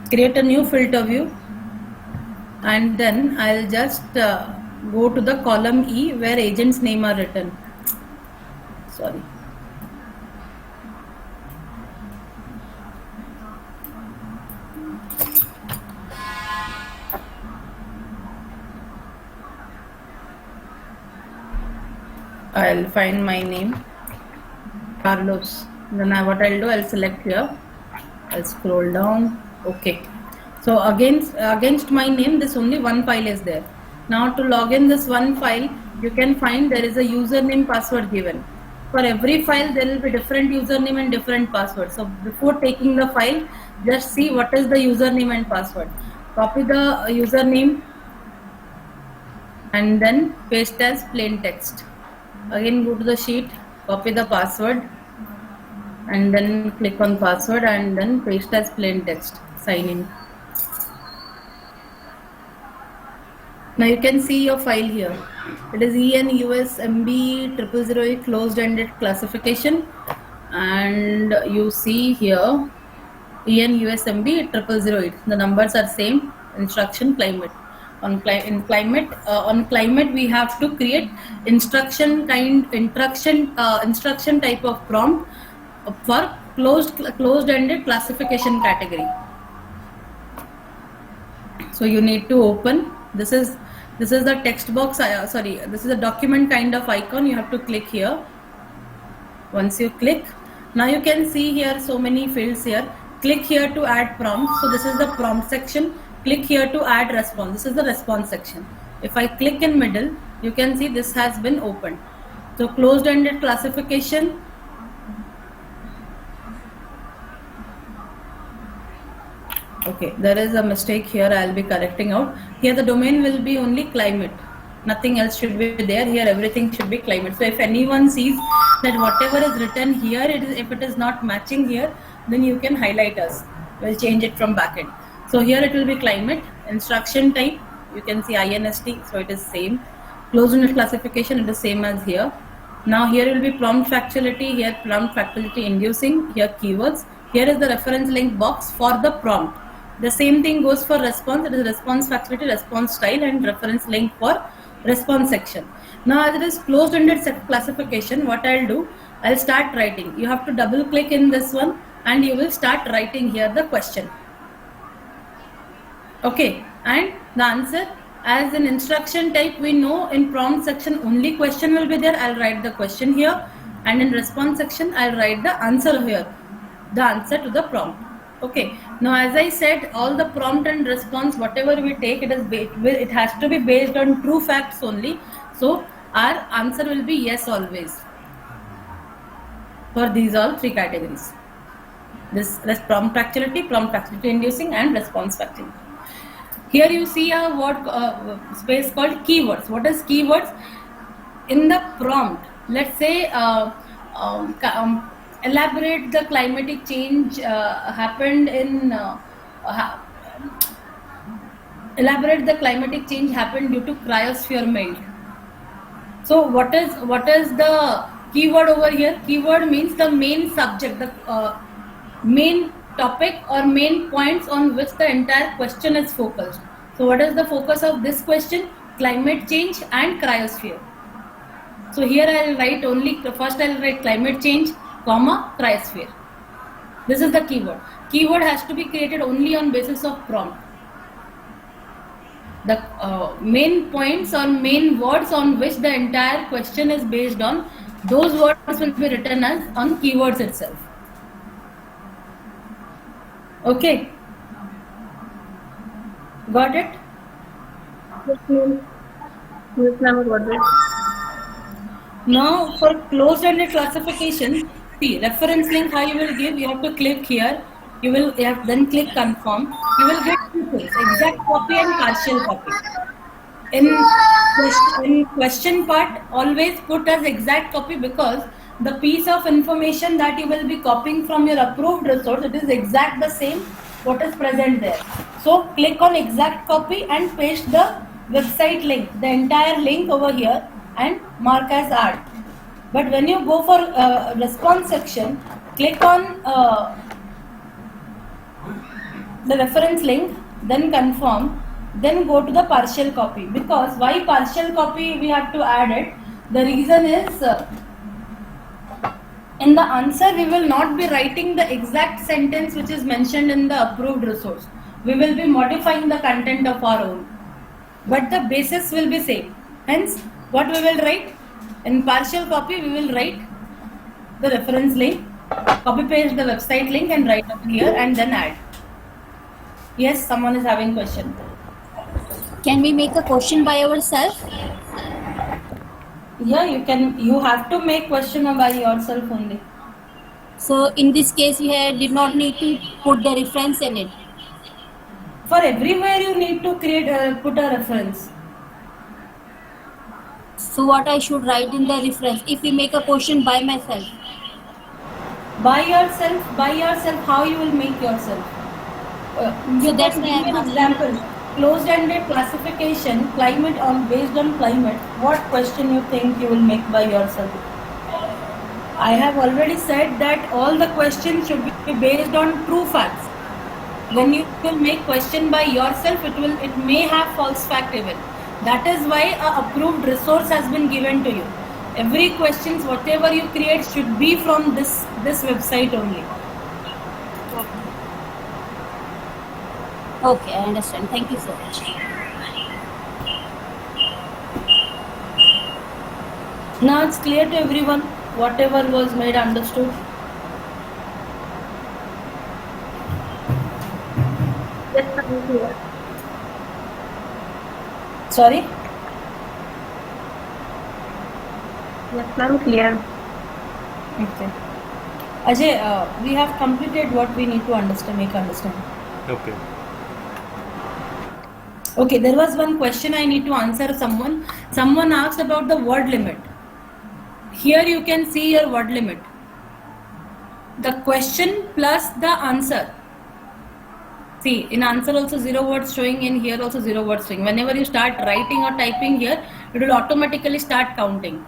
Create a new filter view, and then I'll just go to the column E where agent's name are written. Sorry. I'll find my name, Carlos. Then what I'll do, I'll select here. I'll scroll down. Okay. So against my name, this only one file is there. Now to log in this one file, you can find there is a username password given. For every file, there will be different username and different password. So before taking the file, just see what is the username and password. Copy the username and then paste as plain text. Again go to the sheet, copy the password and then click on password and then paste as plain text. Sign in. Now you can see your file here. It is ENUSMB 000 closed-ended classification, and you see here ENUSMB 0008. The numbers are same. Instruction climate. On climate we have to create instruction type of prompt for closed-ended classification category. So you need to open. This is the text box. This is a document kind of icon. You have to click here. Once you click, now you can see here so many fields here. Click here to add prompt. So this is the prompt section. Click here to add response. This is the response section. If I click in middle, you can see this has been opened. So closed-ended classification. Okay, there is a mistake here. I'll be correcting out. Here the domain will be only climate. Nothing else should be there. Here everything should be climate. So if anyone sees that whatever is written here, if it is not matching here, then you can highlight us. We'll change it from backend. So here it will be climate. Instruction type, you can see INST, so it is same. Closed-ended classification, it is same as here. Now here will be prompt factuality, here prompt factuality inducing, here keywords. Here is the reference link box for the prompt. The same thing goes for response. It is response factuality, response style, and reference link for response section. Now as it is closed-ended classification, what I'll do, I'll start writing. You have to double click in this one and you will start writing here the question. Okay, and the answer, as an instruction type, we know in prompt section only question will be there. I'll write the question here, and in response section I'll write the answer here, the answer to the prompt. Okay, now as I said, all the prompt and response, whatever we take, it has to be based on true facts only. So our answer will be yes always for these all three categories. This prompt factuality inducing, and response factuality. Here you see a word space called keywords. What is keywords? In the prompt, let's say elaborate the climatic change happened in elaborate the climatic change happened due to cryosphere melt. So what is the keyword over here? Keyword means the main subject, the main topic or main points on which the entire question is focused. So what is the focus of this question? Climate change and cryosphere. So here I will write first I will write climate change, comma, cryosphere. This is the keyword. Keyword has to be created only on basis of prompt. The main points or main words on which the entire question is based on, those words will be written as on keywords itself. Okay. Got it? Yes, ma'am. Yes, ma'am, got it. Now for closed-ended classification, see, reference link how you will give, you have to click here, you have then click confirm. You will get two things, exact copy and partial copy. In question part, always put as exact copy, because the piece of information that you will be copying from your approved resource, it is exact the same what is present there. So click on exact copy and paste the website link, the entire link over here, and mark as add. But when you go for response section, click on the reference link, then confirm, then go to the partial copy. Because why partial copy we have to add it? The reason is in the answer we will not be writing the exact sentence which is mentioned in the approved resource. We will be modifying the content of our own, but the basis will be same. Hence what we will write? In partial copy, we will write the reference link, copy paste the website link and write over here and then add. Yes, someone is having question. Can we make a question by ourselves? Yeah, you can. You have to make question by yourself only. So in this case, did not need to put the reference in it. For everywhere, you need to put a reference. So what I should write in the reference if we make a question by myself? By yourself, how you will make yourself? So that's my example. Closed-ended classification, climate based on climate. What question you think you will make by yourself? I have already said that all the questions should be based on true facts. When you will make question by yourself, it may have false fact even. That is why a approved resource has been given to you. Every questions, whatever you create, should be from this website only. Okay, I understand. Thank you so much. Now it's clear to everyone, whatever was made understood. Yes, I'm clear. Sorry? Yes, ma'am, clear. Okay. Ajay, we have completed what we need to understand, make understand. Okay. Okay, there was one question I need to answer someone. Someone asked about the word limit. Here you can see your word limit. The question plus the answer. See, in answer also 0 words showing, in here also 0 words showing. Whenever you start writing or typing here, it will automatically start counting.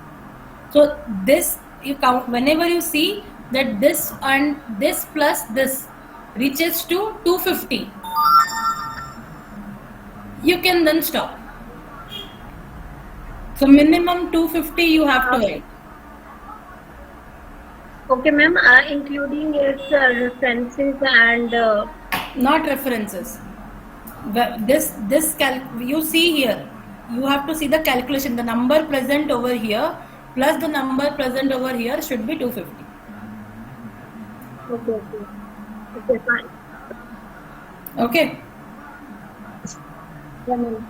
So this you count whenever you see that this and this plus this reaches to 250. You can then stop. So minimum 250 you have to write. Okay, ma'am, including its references and not references. You see here, you have to see the calculation. The number present over here plus the number present over here should be 250. Okay, fine. Okay. Yeah, ma'am.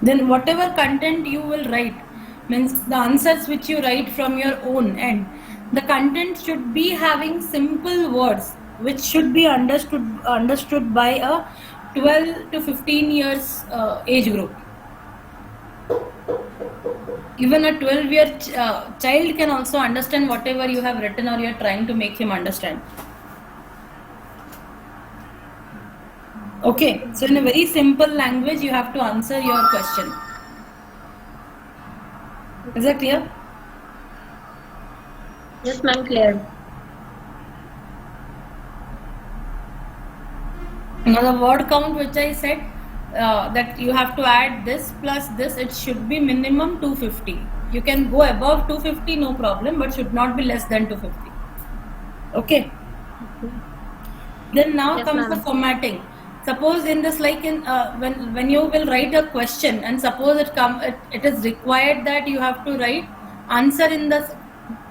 Then whatever content you will write, means the answers which you write from your own end, the content should be having simple words which should be understood by a 12 to 15 years age group. Even a 12-year child can also understand whatever you have written or you are trying to make him understand. Okay, so in a very simple language, you have to answer your question. Is that clear? Yes, ma'am, clear. Now the word count which I said, that you have to add this plus this, it should be minimum 250. You can go above 250, no problem, but should not be less than 250. Okay. Then now comes the formatting. Suppose in this, like in when you will write a question, and suppose it is required that you have to write answer in the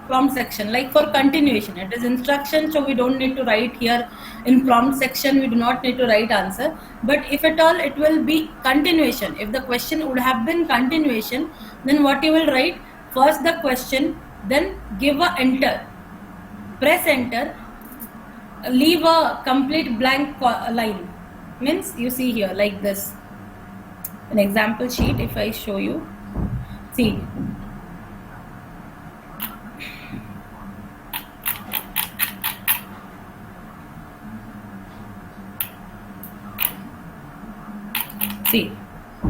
prompt section. Like for continuation, it is instruction, so we don't need to write here in prompt section. We do not need to write answer. But if at all it will be continuation, if the question would have been continuation, then what you will write? First the question, then give a enter, press enter, leave a complete blank line. Means you see here like this, an example sheet. If I show you, see,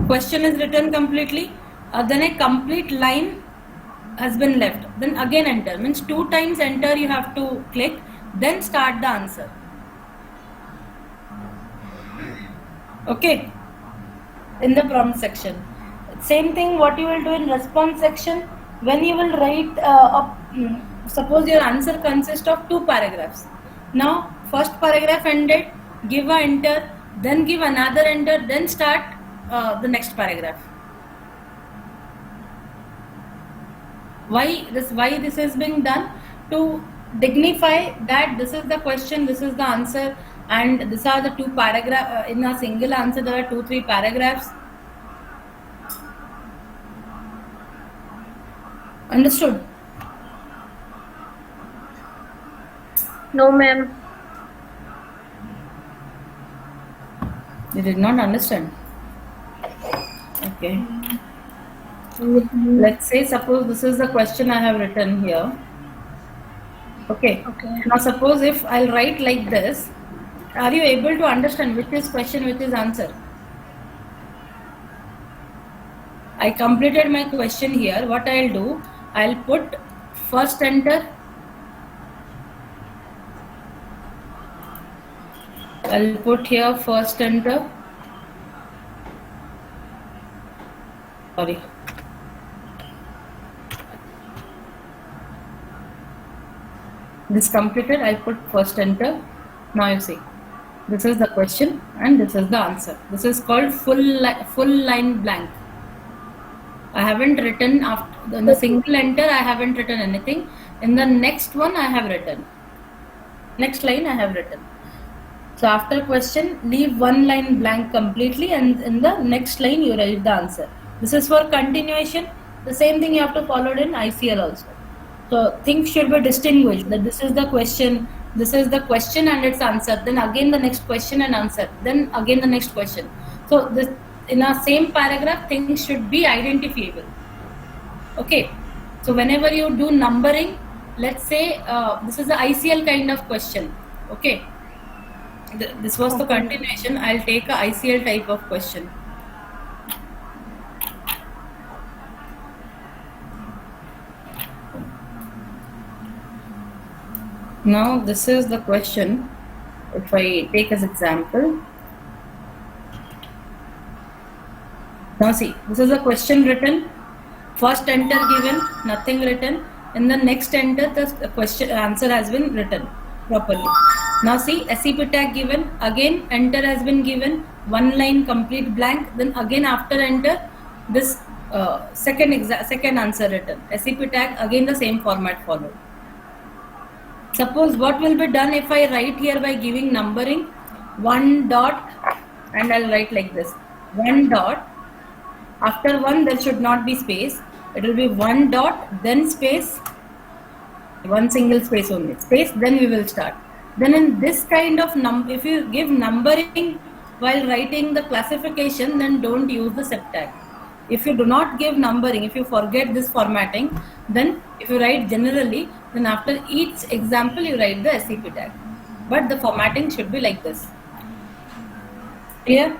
question is written completely, then a complete line has been left, then again enter, means 2 times enter you have to click, then start the answer. Okay, in the prompt section. Same thing what you will do in response section. When you will write suppose your answer consists of 2 paragraphs. Now, first paragraph ended, give a enter, then give another enter, then start the next paragraph. Why this is being done? To dignify that this is the question, this is the answer, and these are the 2 paragraphs. In a single answer there are 2-3 paragraphs. Understood? No, ma'am. You did not understand. Okay. Let's say, suppose this is the question I have written here. Okay. Now suppose if I'll write like this, are you able to understand which is question, which is answer? I completed my question here. What I'll do, I'll put first enter. I'll put here first enter. Sorry. This completed, I put first enter. Now you see, this is the question and this is the answer. This is called full line blank. I haven't written after in the single enter. I haven't written anything. In the next one, I have written. Next line, I have written. So after question, leave one line blank completely, and in the next line, you write the answer. This is for continuation. The same thing you have to follow in ICL also. So things should be distinguished. That this is the question and its answer. Then again the next question and answer. Then again the next question. So this, in a same paragraph, things should be identifiable. Okay. So whenever you do numbering, let's say this is the ICL kind of question. Okay. This was the continuation. I'll take a ICL type of question. Now this is the question. If I take as example, now see, this is a question written, first enter given, nothing written. In the next enter, the question answer has been written properly. Now see, SCP tag given, again enter has been given, one line complete blank, then again after enter, this second answer written. SCP tag, again the same format followed. Suppose what will be done if I write here by giving numbering, 1 dot, and I'll write like this, 1 dot, after 1 there should not be space, it will be 1 dot, then space, one single space only, space, then we will start. Then in this kind of if you give numbering while writing the classification, then don't use the sep tag. If you do not give numbering, if you forget this formatting, then if you write generally, then after each example you write the SCP tag. But the formatting should be like this. Clear?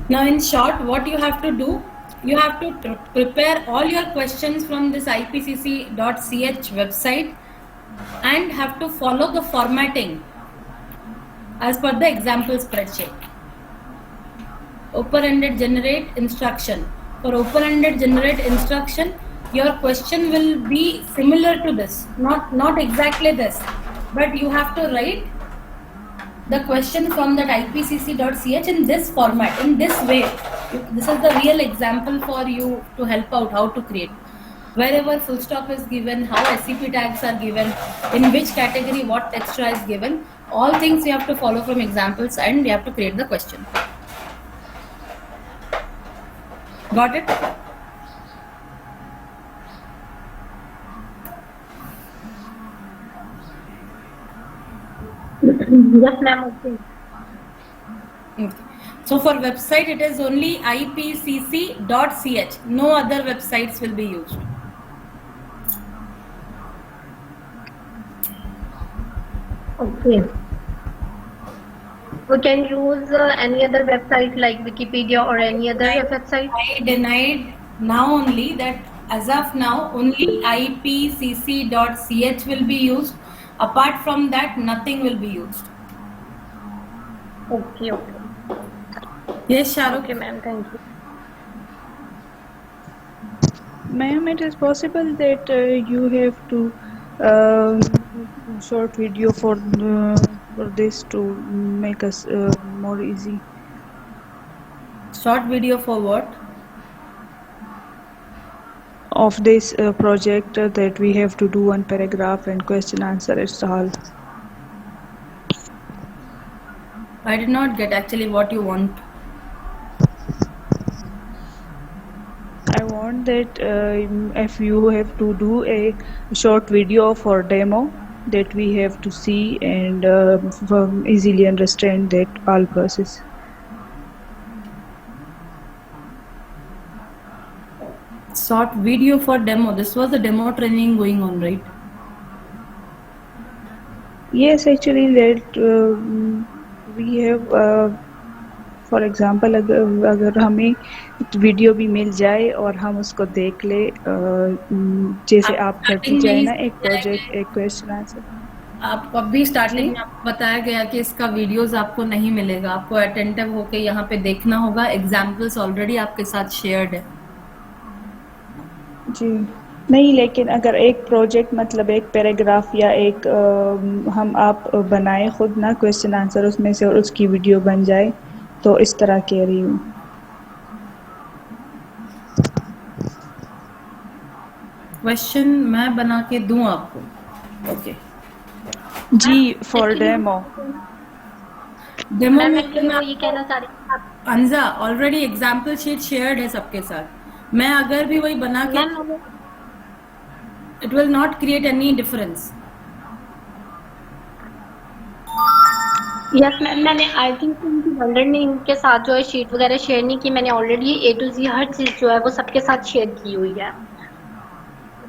Now in short, what you have to do, you have to prepare all your questions from this ipcc.ch website and have to follow the formatting as per the example spreadsheet. Open-ended generate instruction. For open-ended generate instruction, your question will be similar to this, not exactly this, but you have to write the question from that ipcc.ch in this format, in this way. This is the real example for you to help out how to create. Wherever full stop is given, how SCP tags are given, in which category what extra is given, all things you have to follow from examples and you have to create the question. Got it? Yes, ma'am. Okay. So for website, it is only ipcc.ch. No other websites will be used. Okay. We can use any other website like Wikipedia or any other website? I denied now only that as of now only ipcc.ch will be used. Apart from that, nothing will be used. Okay, okay. Yes, Shahrukh. Okay, ma'am. Thank you. Ma'am, it is possible that you have to short video for this to make us more easy. Short video for what? Of this project that we have to do one paragraph and question answer. It's all. I did not get actually what you want. I want that if you have to do a short video for demo that we have to see and easily understand that all process. Short video for demo. This was the demo training going on, right? Yes, actually that we have for example अगर हमें video भी मिल जाए और हम उसको देख ले जैसे आप करती जाए ना एक प्रोजेक्ट एक क्वेश्चन आंसर आपको अभी स्टार्टिंग में आपको बताया गया कि इसका वीडियोस आपको नहीं मिलेगा, आपको अटेंटिव होके यहाँ पे देखना होगा. एग्जांपल्स ऑलरेडी आपके साथ शेयर्ड है. जी नहीं, लेकिन अगर एक प्रोजेक्ट मतलब एक पैराग्राफ या एक हम आप बनाए खुद ना क्वेश्चन आंसर उसमें से और उसकी वीडियो बन जाए तो इस तरह कह रही हूँ. क्वेश्चन मैं बना के दूं आपको? ओके जी, फॉर डेमो. डेमो में ये कहना चाह रही हूँ अंजा ऑलरेडी एग्जाम्पल शीट शेयर्ड है सबके साथ. मैं अगर भी वही बना के it will not create any difference. Yes ma'am, मैंने आई थिंक ऑलरेडी इनके साथ जो है शीट वगैरह शेयर नहीं की. मैंने ऑलरेडी A to Z हर चीज़ जो है वो सबके साथ शेयर की हुई है.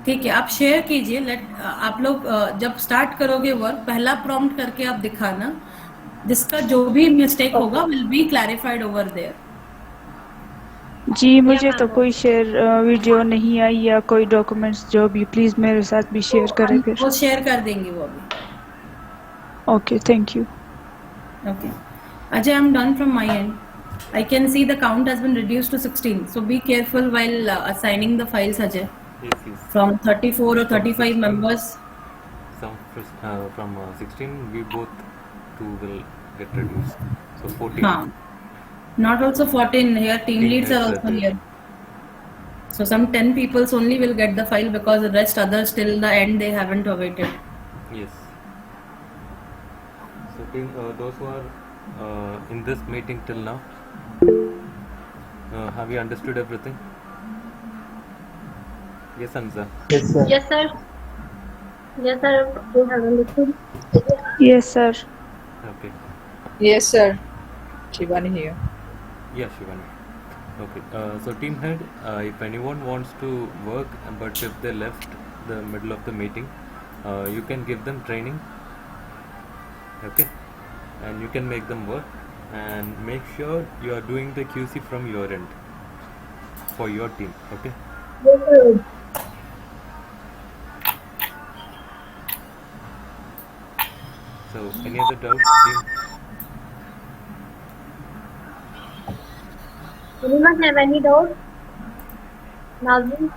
ठीक है, आप शेयर कीजिए. आप लोग जब स्टार्ट करोगे वर्क पहला प्रॉम्प्ट करके आप दिखाना, जिसका जो भी मिस्टेक होगा will be clarified over there. जी मुझे तो कोई शेयर वीडियो नहीं आई या कोई डॉक्यूमेंट्स जो भी, प्लीज मेरे साथ भी शेयर करें फिर. वो शेयर कर देंगे वो अभी. Okay, thank you. Okay. Ajay, I'm done from my end. I can see the count has been reduced to 16. So be careful while assigning the files, Ajay. Yes, yes. From 34 or 35 members. From 16, we both two will get reduced. So 14. Not also 14. Here team leads are also here. So some 10 people only will get the file because the rest others till the end they haven't awaited. Yes. Those who are in this meeting till now, have you understood everything? Yes, Anza. Yes, sir. Yes, sir. Yes, sir. You have understood? Yes, sir. Okay. Yes, sir. Shivani here. Yeah, Shivani. Okay. So team head, if anyone wants to work but if they left the middle of the meeting, you can give them training. Okay. And you can make them work and make sure you are doing the QC from your end for your team. Okay. So any other doubts, team? Anyone have any doubt? Nazim?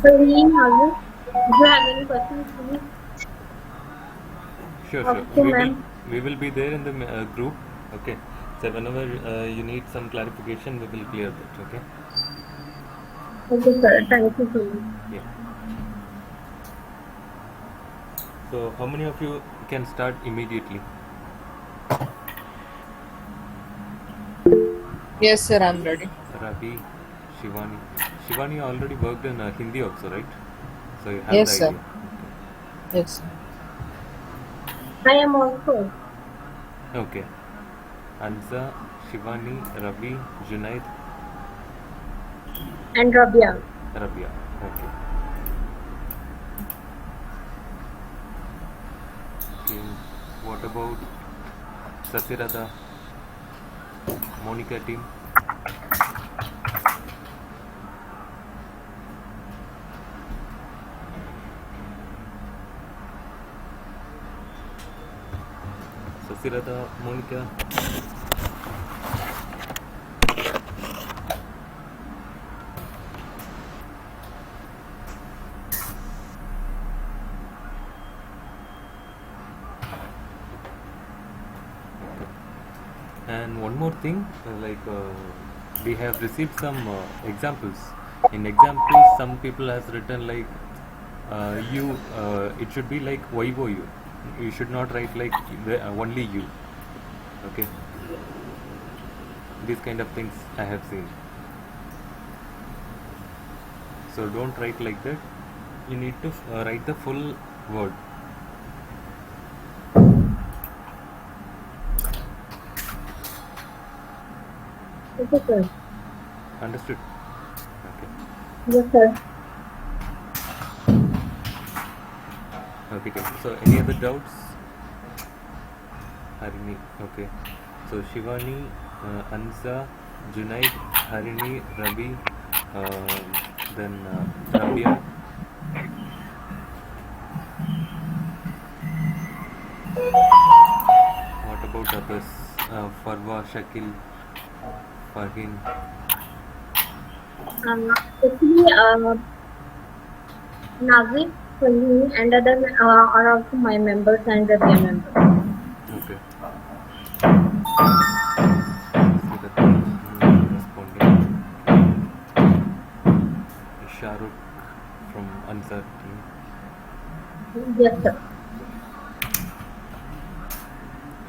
Doreen, Nazim? Do you have any questions for me? Sure, Okay, sure. ma'am. We will be there in the group. Okay. So whenever you need some clarification, we will clear that. Okay. Okay, sir. Thank you so much. Yeah. So how many of you can start immediately? Yes, sir, I'm ready. Ravi, Shivani. Shivani already worked in Hindi also, right? So you have Yes, the sir. idea. Yes, sir. I am also. Okay. Anza, Shivani, Ravi, Junaid, And Rabia. Rabia. Okay. Okay. What about Satirada, Monica team? Sirada, Monica. And one more thing, we have received some examples. In examples, some people has written like you. It should be like YOU. You should not write like only you. Okay. These kind of things I have seen. So don't write like that. You need to write the full word. Okay, sir. Understood? Okay. Yes, sir. Okay, good. So any other doubts? Harini, okay. So Shivani, Ansa, Junaid, Harini, Ravi, then Rabia. What about others? Farwa, Shakil, Farhin. Actually, Nazik, Farheen, and other are also my members and their members. Okay. Responding. Shahrukh from Ansar team. Yes, sir.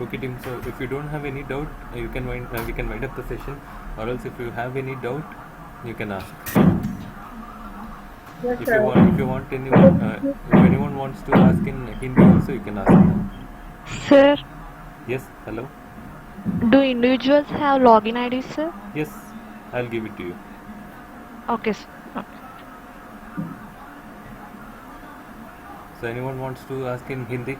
Okay, team. So if you don't have any doubt, you can we can wind up the session. Or else, if you have any doubt, you can ask. Yes, If sir. you want anyone, if anyone wants to ask in Hindi also, you can ask. Sir, Yes. Hello. do individuals have login IDs, sir? Yes, I'll give it to you. Okay, sir. Okay. So anyone wants to ask in Hindi?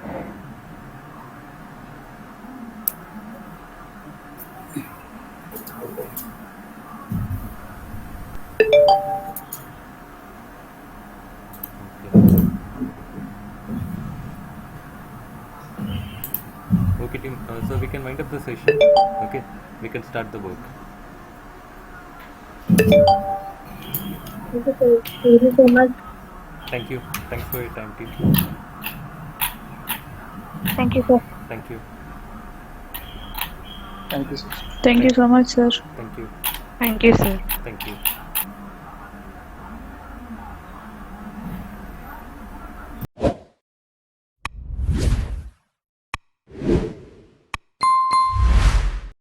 Okay, team. So we can wind up the session. Okay, we can start the work. Okay, sir. Thank you so much. Thank you. Thanks for your time, team. Thank you, sir. Thank you. Thank you, sir. Thank you so much, sir. Thank you. Thank you, sir. Thank you.